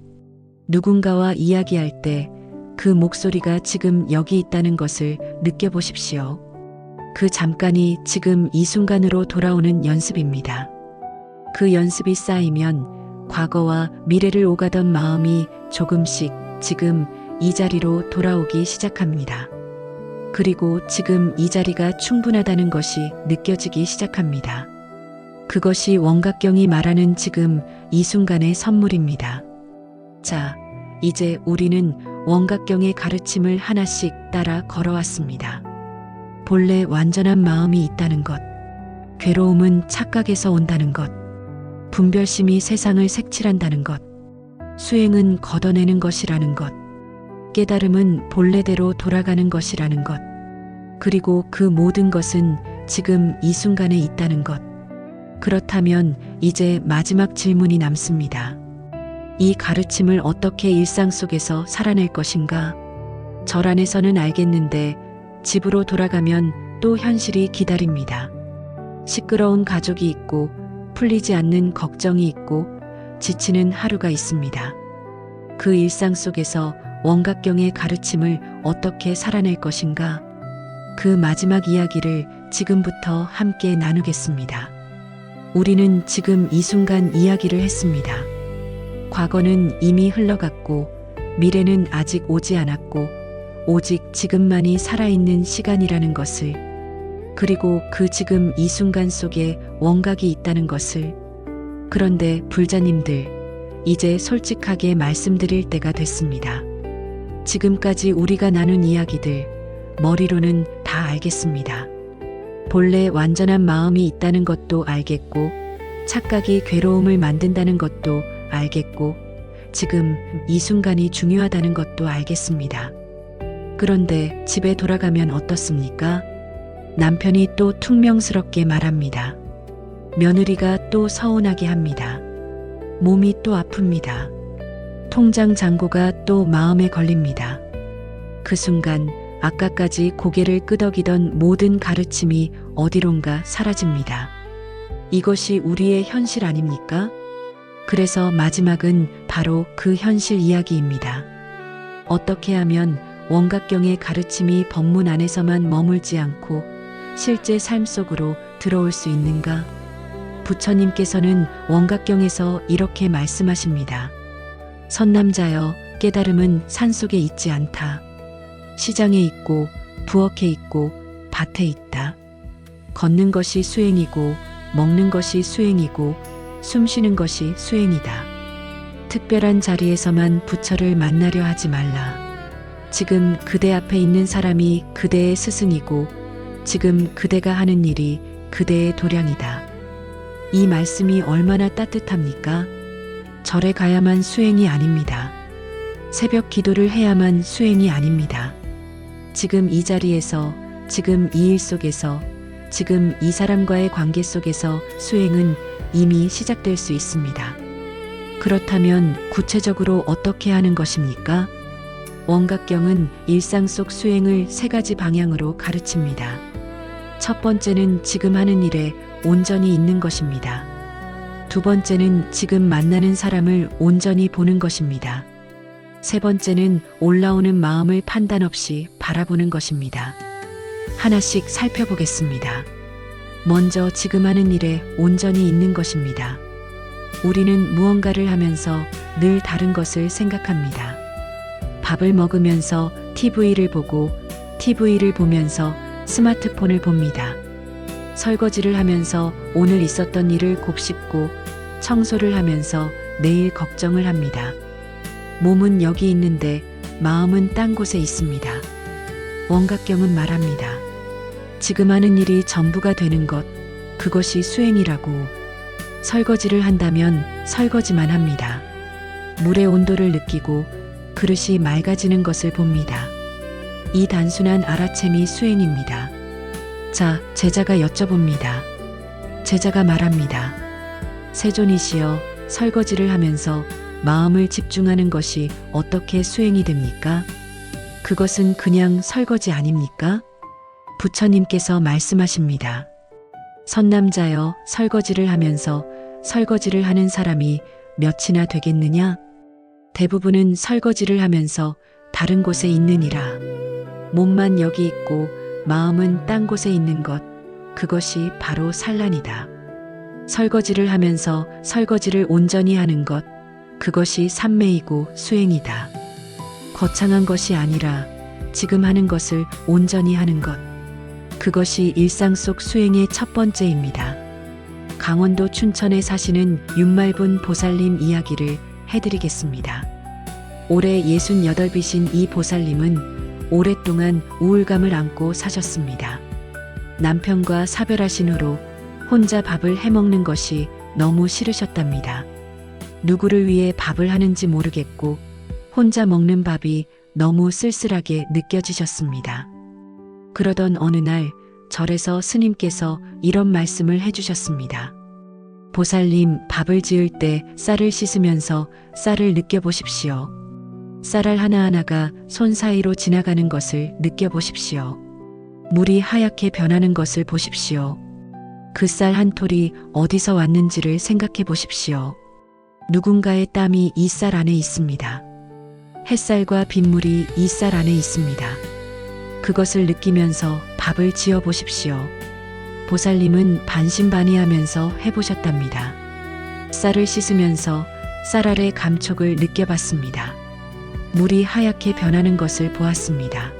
누군가와 이야기할 때 그 목소리가 지금 여기 있다는 것을 느껴보십시오. 그 잠깐이 지금 이 순간으로 돌아오는 연습입니다. 그 연습이 쌓이면 과거와 미래를 오가던 마음이 조금씩 지금 이 자리로 돌아오기 시작합니다. 그리고 지금 이 자리가 충분하다는 것이 느껴지기 시작합니다. 그것이 원각경이 말하는 지금 이 순간의 선물입니다. 자, 이제 우리는 원각경의 가르침을 하나씩 따라 걸어왔습니다. 본래 완전한 마음이 있다는 것, 괴로움은 착각에서 온다는 것, 분별심이 세상을 색칠한다는 것, 수행은 걷어내는 것이라는 것, 깨달음은 본래대로 돌아가는 것이라는 것, 그리고 그 모든 것은 지금 이 순간에 있다는 것. 그렇다면 이제 마지막 질문이 남습니다. 이 가르침을 어떻게 일상 속에서 살아낼 것인가? 절 안에서는 알겠는데 집으로 돌아가면 또 현실이 기다립니다. 시끄러운 가족이 있고 풀리지 않는 걱정이 있고 지치는 하루가 있습니다. 그 일상 속에서 원각경의 가르침을 어떻게 살아낼 것인가? 그 마지막 이야기를 지금부터 함께 나누겠습니다. 우리는 지금 이 순간 이야기를 했습니다. 과거는 이미 흘러갔고 미래는 아직 오지 않았고 오직 지금만이 살아있는 시간이라는 것을, 그리고 그 지금 이 순간 속에 원각이 있다는 것을. 그런데 불자님들, 이제 솔직하게 말씀드릴 때가 됐습니다. 지금까지 우리가 나눈 이야기들, 머리로는 다 알겠습니다. 본래 완전한 마음이 있다는 것도 알겠고, 착각이 괴로움을 만든다는 것도 알겠고, 지금 이 순간이 중요하다는 것도 알겠습니다. 그런데 집에 돌아가면 어떻습니까? 남편이 또 퉁명스럽게 말합니다. 며느리가 또 서운하게 합니다. 몸이 또 아픕니다. 통장 잔고가 또 마음에 걸립니다. 그 순간 아까까지 고개를 끄덕이던 모든 가르침이 어디론가 사라집니다. 이것이 우리의 현실 아닙니까? 그래서 마지막은 바로 그 현실 이야기입니다. 어떻게 하면 원각경의 가르침이 법문 안에서만 머물지 않고 실제 삶 속으로 들어올 수 있는가? 부처님께서는 원각경에서 이렇게 말씀하십니다. 선남자여, 깨달음은 산속에 있지 않다. 시장에 있고 부엌에 있고 밭에 있다. 걷는 것이 수행이고 먹는 것이 수행이고 숨 쉬는 것이 수행이다. 특별한 자리에서만 부처를 만나려 하지 말라. 지금 그대 앞에 있는 사람이 그대의 스승이고 지금 그대가 하는 일이 그대의 도량이다. 이 말씀이 얼마나 따뜻합니까? 절에 가야만 수행이 아닙니다. 새벽 기도를 해야만 수행이 아닙니다. 지금 이 자리에서, 지금 이 일 속에서, 지금 이 사람과의 관계 속에서 수행은 이미 시작될 수 있습니다. 그렇다면 구체적으로 어떻게 하는 것입니까? 원각경은 일상 속 수행을 세 가지 방향으로 가르칩니다. 첫 번째는 지금 하는 일에 온전히 있는 것입니다. 두 번째는 지금 만나는 사람을 온전히 보는 것입니다. 세 번째는 올라오는 마음을 판단 없이 바라보는 것입니다. 하나씩 살펴보겠습니다. 먼저 지금 하는 일에 온전히 있는 것입니다. 우리는 무언가를 하면서 늘 다른 것을 생각합니다. 밥을 먹으면서 TV를 보고 TV를 보면서 스마트폰을 봅니다. 설거지를 하면서 오늘 있었던 일을 곱씹고 청소를 하면서 내일 걱정을 합니다. 몸은 여기 있는데 마음은 딴 곳에 있습니다. 원각경은 말합니다. 지금 하는 일이 전부가 되는 것, 그것이 수행이라고. 설거지를 한다면 설거지만 합니다. 물의 온도를 느끼고 그릇이 맑아지는 것을 봅니다. 이 단순한 알아챔이 수행입니다. 자, 제자가 여쭤봅니다. 제자가 말합니다. 세존이시여, 설거지를 하면서 마음을 집중하는 것이 어떻게 수행이 됩니까? 그것은 그냥 설거지 아닙니까? 부처님께서 말씀하십니다. 선남자여, 설거지를 하면서 설거지를 하는 사람이 몇이나 되겠느냐? 대부분은 설거지를 하면서 다른 곳에 있느니라. 몸만 여기 있고 마음은 딴 곳에 있는 것, 그것이 바로 산란이다. 설거지를 하면서 설거지를 온전히 하는 것, 그것이 삼매이고 수행이다. 거창한 것이 아니라 지금 하는 것을 온전히 하는 것, 그것이 일상 속 수행의 첫 번째입니다. 강원도 춘천에 사시는 윤말분 보살님 이야기를 해드리겠습니다. 올해 68이신 이 보살님은 오랫동안 우울감을 안고 사셨습니다. 남편과 사별하신 후로 혼자 밥을 해먹는 것이 너무 싫으셨답니다. 누구를 위해 밥을 하는지 모르겠고 혼자 먹는 밥이 너무 쓸쓸하게 느껴지셨습니다. 그러던 어느 날 절에서 스님께서 이런 말씀을 해주셨습니다. 보살님, 밥을 지을 때 쌀을 씻으면서 쌀을 느껴보십시오. 쌀알 하나하나가 손 사이로 지나가는 것을 느껴보십시오. 물이 하얗게 변하는 것을 보십시오. 그 쌀 한 톨이 어디서 왔는지를 생각해 보십시오. 누군가의 땀이 이 쌀 안에 있습니다. 햇살과 빗물이 이 쌀 안에 있습니다. 그것을 느끼면서 밥을 지어 보십시오. 보살님은 반신반의하면서 해보셨답니다. 쌀을 씻으면서 쌀알의 감촉을 느껴봤습니다. 물이 하얗게 변하는 것을 보았습니다.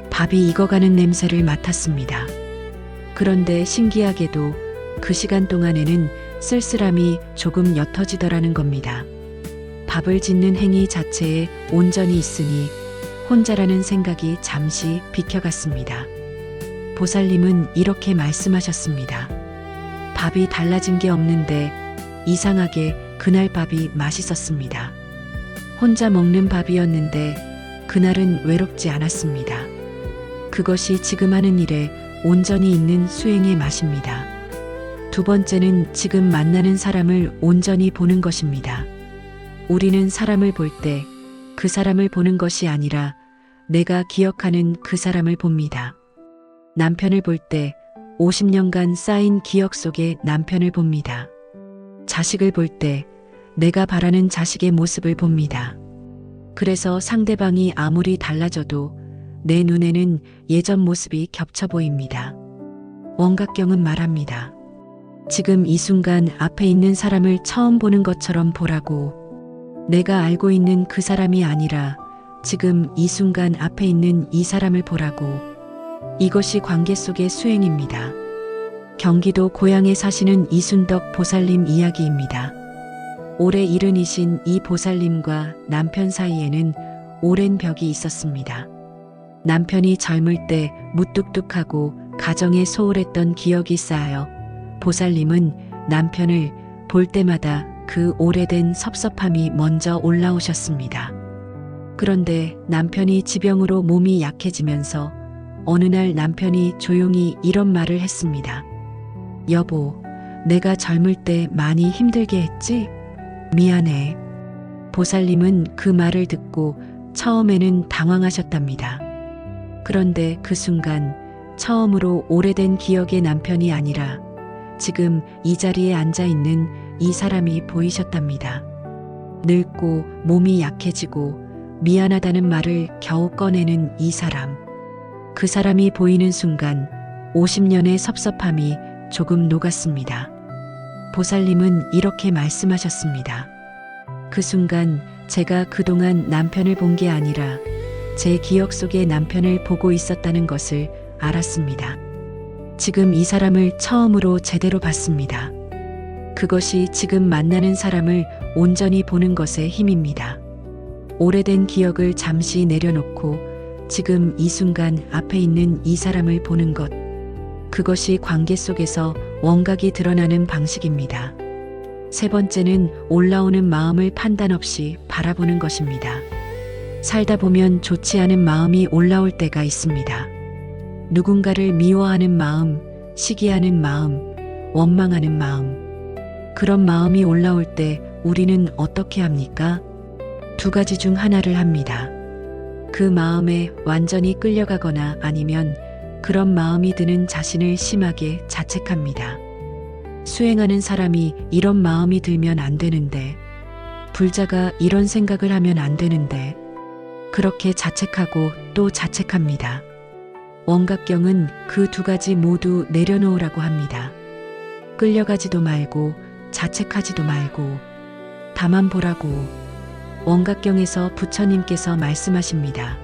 밥이 익어가는 냄새를 맡았습니다. 그런데 신기하게도 그 시간 동안에는 쓸쓸함이 조금 옅어지더라는 겁니다. 밥을 짓는 행위 자체에 온전히 있으니 혼자라는 생각이 잠시 비켜갔습니다. 보살님은 이렇게 말씀하셨습니다. 밥이 달라진 게 없는데 이상하게 그날 밥이 맛있었습니다. 혼자 먹는 밥이었는데 그날은 외롭지 않았습니다. 그것이 지금 하는 일에 온전히 있는 수행의 맛입니다. 두 번째는 지금 만나는 사람을 온전히 보는 것입니다. 우리는 사람을 볼 때 그 사람을 보는 것이 아니라 내가 기억하는 그 사람을 봅니다. 남편을 볼 때 50년간 쌓인 기억 속에 남편을 봅니다. 자식을 볼 때 내가 바라는 자식의 모습을 봅니다. 그래서 상대방이 아무리 달라져도 내 눈에는 예전 모습이 겹쳐 보입니다. 원각경은 말합니다. 지금 이 순간 앞에 있는 사람을 처음 보는 것처럼 보라고. 내가 알고 있는 그 사람이 아니라 지금 이 순간 앞에 있는 이 사람을 보라고. 이것이 관계 속의 수행입니다. 경기도 고양에 사시는 이순덕 보살님 이야기입니다. 올해 70이신 이 보살님과 남편 사이에는 오랜 벽이 있었습니다. 남편이 젊을 때 무뚝뚝하고 가정에 소홀했던 기억이 쌓여 보살님은 남편을 볼 때마다 그 오래된 섭섭함이 먼저 올라오셨습니다. 그런데 남편이 지병으로 몸이 약해지면서 어느 날 남편이 조용히 이런 말을 했습니다. 여보, 내가 젊을 때 많이 힘들게 했지? 미안해. 보살님은 그 말을 듣고 처음에는 당황하셨답니다. 그런데 그 순간 처음으로 오래된 기억의 남편이 아니라 지금 이 자리에 앉아 있는 이 사람이 보이셨답니다. 늙고 몸이 약해지고 미안하다는 말을 겨우 꺼내는 이 사람. 그 사람이 보이는 순간 50년의 섭섭함이 조금 녹았습니다. 보살님은 이렇게 말씀하셨습니다. 그 순간 제가 그동안 남편을 본 게 아니라 제 기억 속의 남편을 보고 있었다는 것을 알았습니다. 지금 이 사람을 처음으로 제대로 봤습니다. 그것이 지금 만나는 사람을 온전히 보는 것의 힘입니다. 오래된 기억을 잠시 내려놓고 지금 이 순간 앞에 있는 이 사람을 보는 것. 그것이 관계 속에서 원각이 드러나는 방식입니다. 세 번째는 올라오는 마음을 판단 없이 바라보는 것입니다. 살다 보면 좋지 않은 마음이 올라올 때가 있습니다. 누군가를 미워하는 마음, 시기하는 마음, 원망하는 마음. 그런 마음이 올라올 때 우리는 어떻게 합니까? 두 가지 중 하나를 합니다. 그 마음에 완전히 끌려가거나 아니면 그런 마음이 드는 자신을 심하게 자책합니다. 수행하는 사람이 이런 마음이 들면 안 되는데, 불자가 이런 생각을 하면 안 되는데, 그렇게 자책하고 또 자책합니다. 원각경은 그 두 가지 모두 내려놓으라고 합니다. 끌려가지도 말고 자책하지도 말고 다만 보라고. 원각경에서 부처님께서 말씀하십니다.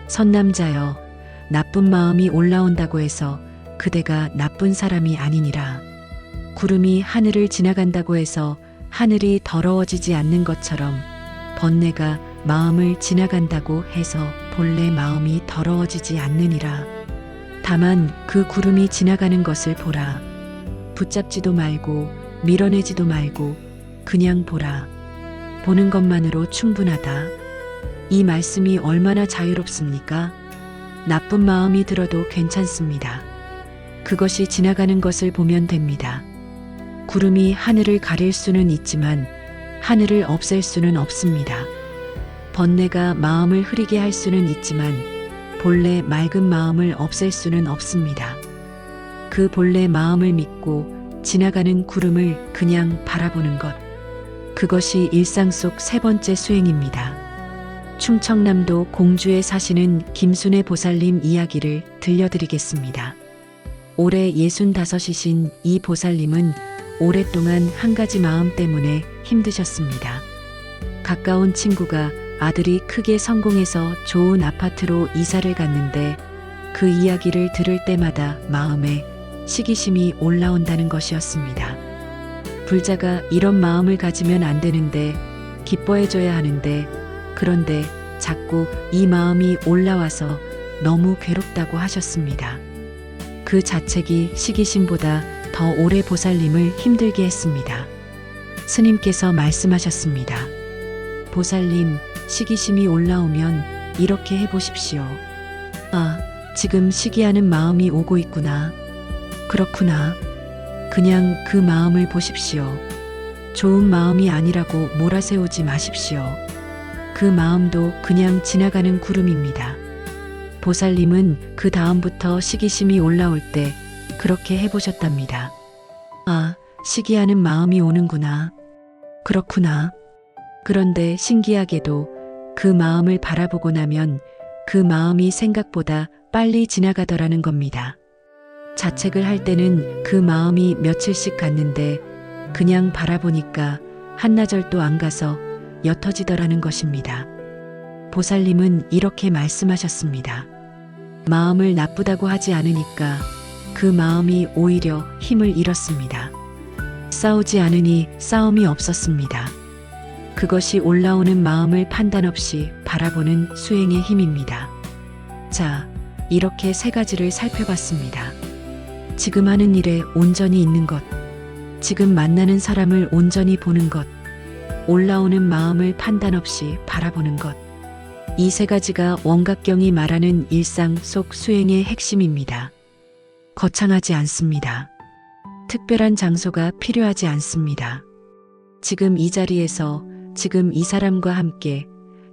선남자여, 나쁜 마음이 올라온다고 해서 그대가 나쁜 사람이 아니니라. 구름이 하늘을 지나간다고 해서 하늘이 더러워지지 않는 것처럼 번뇌가 마음을 지나간다고 해서 본래 마음이 더러워지지 않느니라. 다만 그 구름이 지나가는 것을 보라. 붙잡지도 말고 밀어내지도 말고 그냥 보라. 보는 것만으로 충분하다. 이 말씀이 얼마나 자유롭습니까? 나쁜 마음이 들어도 괜찮습니다. 그것이 지나가는 것을 보면 됩니다. 구름이 하늘을 가릴 수는 있지만 하늘을 없앨 수는 없습니다. 번뇌가 마음을 흐리게 할 수는 있지만 본래 맑은 마음을 없앨 수는 없습니다. 그 본래 마음을 믿고 지나가는 구름을 그냥 바라보는 것. 그것이 일상 속 세 번째 수행입니다. 충청남도 공주에 사시는 김순애 보살님 이야기를 들려드리겠습니다. 올해 65이신 이 보살님은 오랫동안 한 가지 마음 때문에 힘드셨습니다. 가까운 친구가 아들이 크게 성공해서 좋은 아파트로 이사를 갔는데 그 이야기를 들을 때마다 마음에 시기심이 올라온다는 것이었습니다. 불자가 이런 마음을 가지면 안 되는데, 기뻐해줘야 하는데, 그런데 자꾸 이 마음이 올라와서 너무 괴롭다고 하셨습니다. 그 자책이 시기심보다 더 오래 보살님을 힘들게 했습니다. 스님께서 말씀하셨습니다. 보살님, 시기심이 올라오면 이렇게 해보십시오. 아, 지금 시기하는 마음이 오고 있구나. 그렇구나. 그냥 그 마음을 보십시오. 좋은 마음이 아니라고 몰아세우지 마십시오. 그 마음도 그냥 지나가는 구름입니다. 보살님은 그 다음부터 시기심이 올라올 때 그렇게 해보셨답니다. 아, 시기하는 마음이 오는구나. 그렇구나. 그런데 신기하게도 그 마음을 바라보고 나면 그 마음이 생각보다 빨리 지나가더라는 겁니다. 자책을 할 때는 그 마음이 며칠씩 갔는데 그냥 바라보니까 한나절도 안 가서 옅어지더라는 것입니다. 보살님은 이렇게 말씀하셨습니다. 마음을 나쁘다고 하지 않으니까 그 마음이 오히려 힘을 잃었습니다. 싸우지 않으니 싸움이 없었습니다. 그것이 올라오는 마음을 판단 없이 바라보는 수행의 힘입니다. 자, 이렇게 세 가지를 살펴봤습니다. 지금 하는 일에 온전히 있는 것, 지금 만나는 사람을 온전히 보는 것, 올라오는 마음을 판단 없이 바라보는 것. 이 세 가지가 원각경이 말하는 일상 속 수행의 핵심입니다. 거창하지 않습니다. 특별한 장소가 필요하지 않습니다. 지금 이 자리에서, 지금 이 사람과 함께,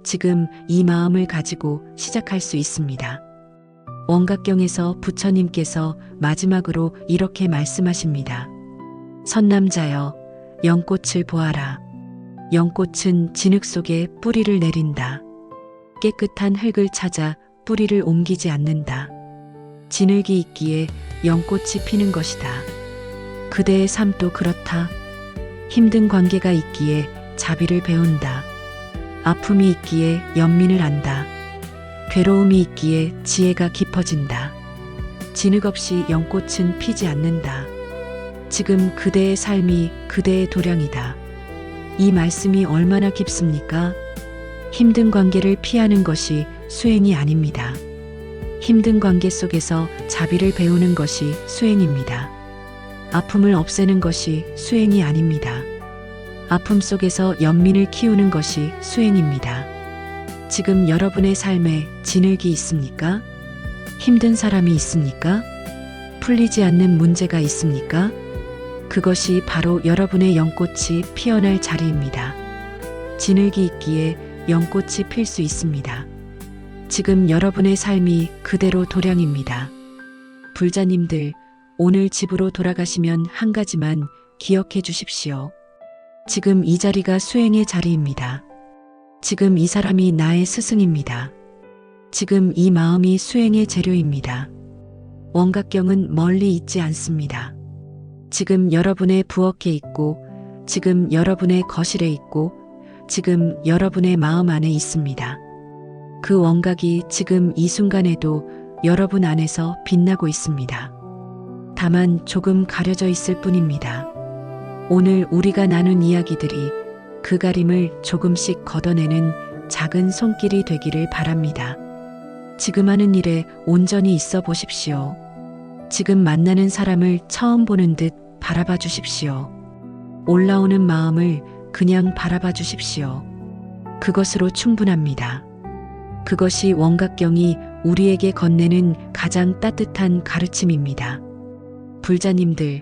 지금 이 마음을 가지고 시작할 수 있습니다. 원각경에서 부처님께서 마지막으로 이렇게 말씀하십니다. 선남자여, 연꽃을 보아라. 연꽃은 진흙 속에 뿌리를 내린다. 깨끗한 흙을 찾아 뿌리를 옮기지 않는다. 진흙이 있기에 연꽃이 피는 것이다. 그대의 삶도 그렇다. 힘든 관계가 있기에 자비를 배운다. 아픔이 있기에 연민을 안다. 괴로움이 있기에 지혜가 깊어진다. 진흙 없이 연꽃은 피지 않는다. 지금 그대의 삶이 그대의 도량이다. 이 말씀이 얼마나 깊습니까? 힘든 관계를 피하는 것이 수행이 아닙니다. 힘든 관계 속에서 자비를 배우는 것이 수행입니다. 아픔을 없애는 것이 수행이 아닙니다. 아픔 속에서 연민을 키우는 것이 수행입니다. 지금 여러분의 삶에 진흙이 있습니까? 힘든 사람이 있습니까? 풀리지 않는 문제가 있습니까? 그것이 바로 여러분의 연꽃이 피어날 자리입니다. 진흙이 있기에 연꽃이 필 수 있습니다. 지금 여러분의 삶이 그대로 도량입니다. 불자님들, 오늘 집으로 돌아가시면 한 가지만 기억해 주십시오. 지금 이 자리가 수행의 자리입니다. 지금 이 사람이 나의 스승입니다. 지금 이 마음이 수행의 재료입니다. 원각경은 멀리 있지 않습니다. 지금 여러분의 부엌에 있고, 지금 여러분의 거실에 있고, 지금 여러분의 마음 안에 있습니다. 그 원각이 지금 이 순간에도 여러분 안에서 빛나고 있습니다. 다만 조금 가려져 있을 뿐입니다. 오늘 우리가 나눈 이야기들이 그 가림을 조금씩 걷어내는 작은 손길이 되기를 바랍니다. 지금 하는 일에 온전히 있어 보십시오. 지금 만나는 사람을 처음 보는 듯 바라봐 주십시오. 올라오는 마음을 그냥 바라봐 주십시오. 그것으로 충분합니다. 그것이 원각경이 우리에게 건네는 가장 따뜻한 가르침입니다. 불자님들,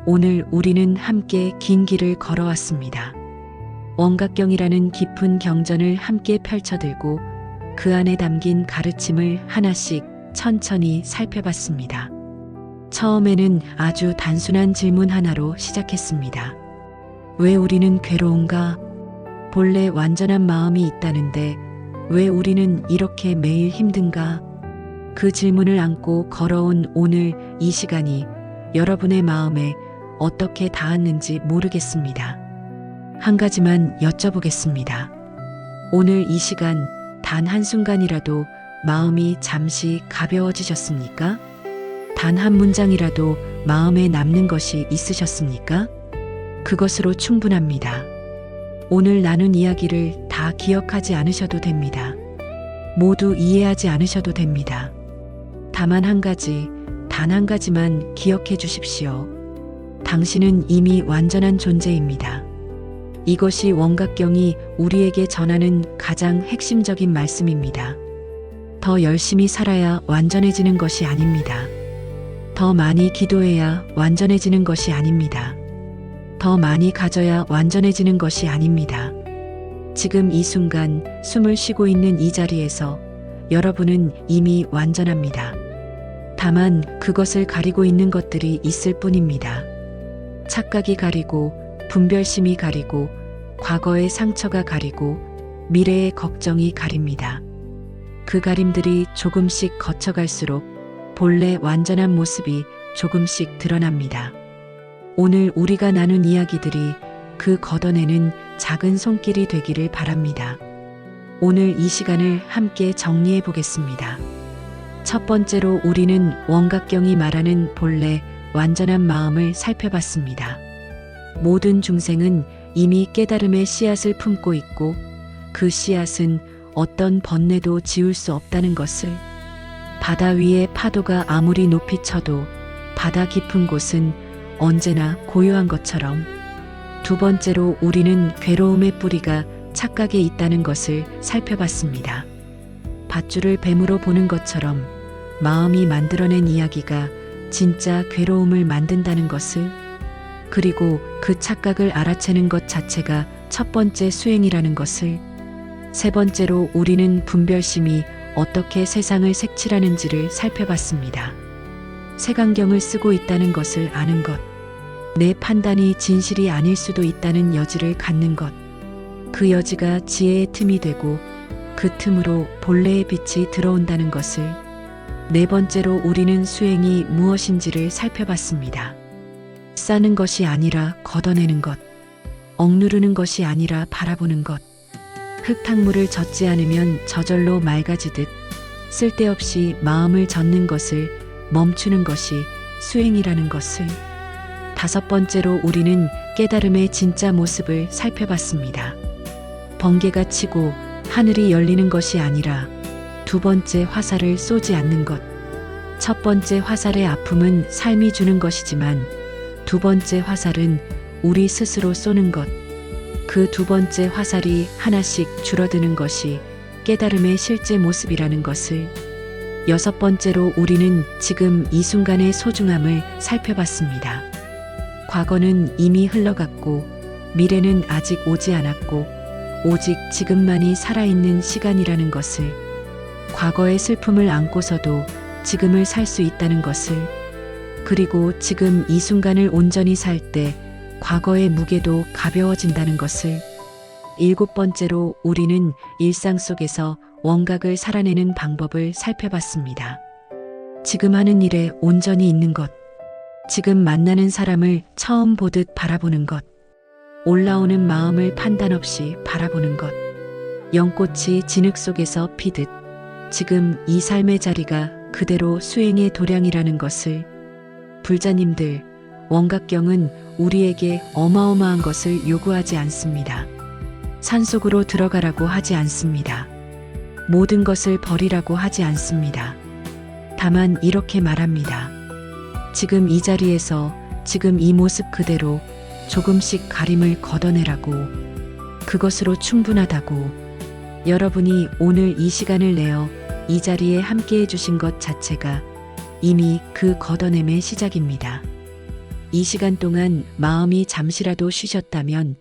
오늘 우리는 함께 긴 길을 걸어왔습니다. 원각경이라는 깊은 경전을 함께 펼쳐들고 그 안에 담긴 가르침을 하나씩 천천히 살펴봤습니다. 처음에는 아주 단순한 질문 하나로 시작했습니다. 왜 우리는 괴로운가? 본래 완전한 마음이 있다는데 왜 우리는 이렇게 매일 힘든가? 그 질문을 안고 걸어온 오늘 이 시간이 여러분의 마음에 어떻게 닿았는지 모르겠습니다. 한 가지만 여쭤보겠습니다. 오늘 이 시간 단 한순간이라도 마음이 잠시 가벼워지셨습니까? 단 한 문장이라도 마음에 남는 것이 있으셨습니까? 그것으로 충분합니다. 오늘 나눈 이야기를 다 기억하지 않으셔도 됩니다. 모두 이해하지 않으셔도 됩니다. 다만 한 가지, 단 한 가지만 기억해 주십시오. 당신은 이미 완전한 존재입니다. 이것이 원각경이 우리에게 전하는 가장 핵심적인 말씀입니다. 더 열심히 살아야 완전해지는 것이 아닙니다. 더 많이 기도해야 완전해지는 것이 아닙니다. 더 많이 가져야 완전해지는 것이 아닙니다. 지금 이 순간 숨을 쉬고 있는 이 자리에서 여러분은 이미 완전합니다. 다만 그것을 가리고 있는 것들이 있을 뿐입니다. 착각이 가리고, 분별심이 가리고, 과거의 상처가 가리고, 미래의 걱정이 가립니다. 그 가림들이 조금씩 거쳐갈수록 본래 완전한 모습이 조금씩 드러납니다. 오늘 우리가 나눈 이야기들이 그 걷어내는 작은 손길이 되기를 바랍니다. 오늘 이 시간을 함께 정리해 보겠습니다. 첫 번째로 우리는 원각경이 말하는 본래 완전한 마음을 살펴봤습니다. 모든 중생은 이미 깨달음의 씨앗을 품고 있고 그 씨앗은 어떤 번뇌도 지울 수 없다는 것을, 바다 위의 파도가 아무리 높이 쳐도 바다 깊은 곳은 언제나 고요한 것처럼, 두 번째로 우리는 괴로움의 뿌리가 착각에 있다는 것을 살펴봤습니다. 밧줄을 뱀으로 보는 것처럼 마음이 만들어낸 이야기가 진짜 괴로움을 만든다는 것을, 그리고 그 착각을 알아채는 것 자체가 첫 번째 수행이라는 것을, 세 번째로 우리는 분별심이 어떻게 세상을 색칠하는지를 살펴봤습니다. 색안경을 쓰고 있다는 것을 아는 것, 내 판단이 진실이 아닐 수도 있다는 여지를 갖는 것, 그 여지가 지혜의 틈이 되고 그 틈으로 본래의 빛이 들어온다는 것을, 네 번째로 우리는 수행이 무엇인지를 살펴봤습니다. 싸는 것이 아니라 걷어내는 것, 억누르는 것이 아니라 바라보는 것, 흙탕물을 젓지 않으면 저절로 맑아지듯 쓸데없이 마음을 젓는 것을 멈추는 것이 수행이라는 것을, 다섯 번째로 우리는 깨달음의 진짜 모습을 살펴봤습니다. 번개가 치고 하늘이 열리는 것이 아니라 두 번째 화살을 쏘지 않는 것. 첫 번째 화살의 아픔은 삶이 주는 것이지만 두 번째 화살은 우리 스스로 쏘는 것. 그 두 번째 화살이 하나씩 줄어드는 것이 깨달음의 실제 모습이라는 것을, 여섯 번째로 우리는 지금 이 순간의 소중함을 살펴봤습니다. 과거는 이미 흘러갔고 미래는 아직 오지 않았고 오직 지금만이 살아있는 시간이라는 것을, 과거의 슬픔을 안고서도 지금을 살 수 있다는 것을, 그리고 지금 이 순간을 온전히 살 때 과거의 무게도 가벼워진다는 것을, 일곱 번째로 우리는 일상 속에서 원각을 살아내는 방법을 살펴봤습니다. 지금 하는 일에 온전히 있는 것, 지금 만나는 사람을 처음 보듯 바라보는 것, 올라오는 마음을 판단 없이 바라보는 것, 연꽃이 진흙 속에서 피듯 지금 이 삶의 자리가 그대로 수행의 도량이라는 것을, 불자님들, 원각경은 우리에게 어마어마한 것을 요구하지 않습니다. 산속으로 들어가라고 하지 않습니다. 모든 것을 버리라고 하지 않습니다. 다만 이렇게 말합니다. 지금 이 자리에서 지금 이 모습 그대로 조금씩 가림을 걷어내라고, 그것으로 충분하다고. 여러분이 오늘 이 시간을 내어 이 자리에 함께 해주신 것 자체가 이미 그 걷어냄의 시작입니다. 이 시간 동안 마음이 잠시라도 쉬셨다면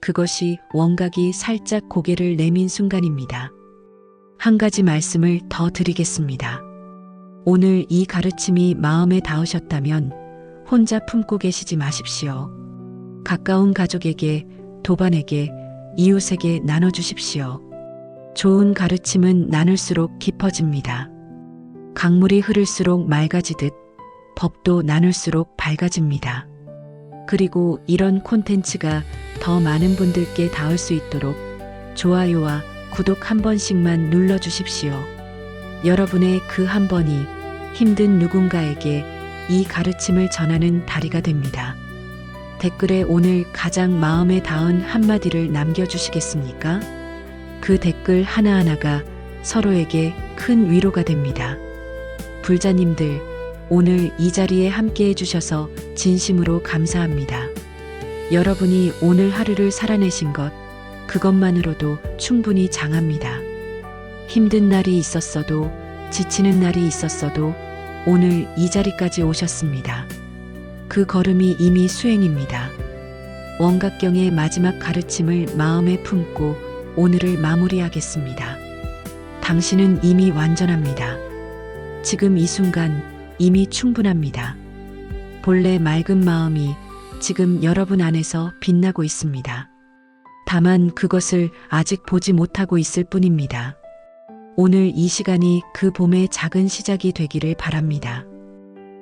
그것이 원각이 살짝 고개를 내민 순간입니다. 한 가지 말씀을 더 드리겠습니다. 오늘 이 가르침이 마음에 닿으셨다면 혼자 품고 계시지 마십시오. 가까운 가족에게, 도반에게, 이웃에게 나눠주십시오. 좋은 가르침은 나눌수록 깊어집니다. 강물이 흐를수록 맑아지듯 법도 나눌수록 밝아집니다. 그리고 이런 콘텐츠가 더 많은 분들께 닿을 수 있도록 좋아요와 구독 한 번씩만 눌러주십시오. 여러분의 그 한 번이 힘든 누군가에게 이 가르침을 전하는 다리가 됩니다. 댓글에 오늘 가장 마음에 닿은 한마디를 남겨주시겠습니까? 그 댓글 하나하나가 서로에게 큰 위로가 됩니다. 불자님들, 오늘 이 자리에 함께 해주셔서 진심으로 감사합니다. 여러분이 오늘 하루를 살아내신 것, 그것만으로도 충분히 장합니다. 힘든 날이 있었어도, 지치는 날이 있었어도 오늘 이 자리까지 오셨습니다. 그 걸음이 이미 수행입니다. 원각경의 마지막 가르침을 마음에 품고 오늘을 마무리하겠습니다. 당신은 이미 완전합니다. 지금 이 순간 이미 충분합니다. 본래 맑은 마음이 지금 여러분 안에서 빛나고 있습니다. 다만 그것을 아직 보지 못하고 있을 뿐입니다. 오늘 이 시간이 그 봄의 작은 시작이 되기를 바랍니다.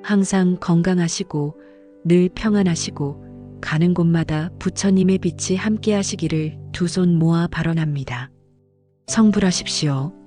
항상 건강하시고 늘 평안하시고 가는 곳마다 부처님의 빛이 함께 하시기를 두 손 모아 발언합니다. 성불하십시오.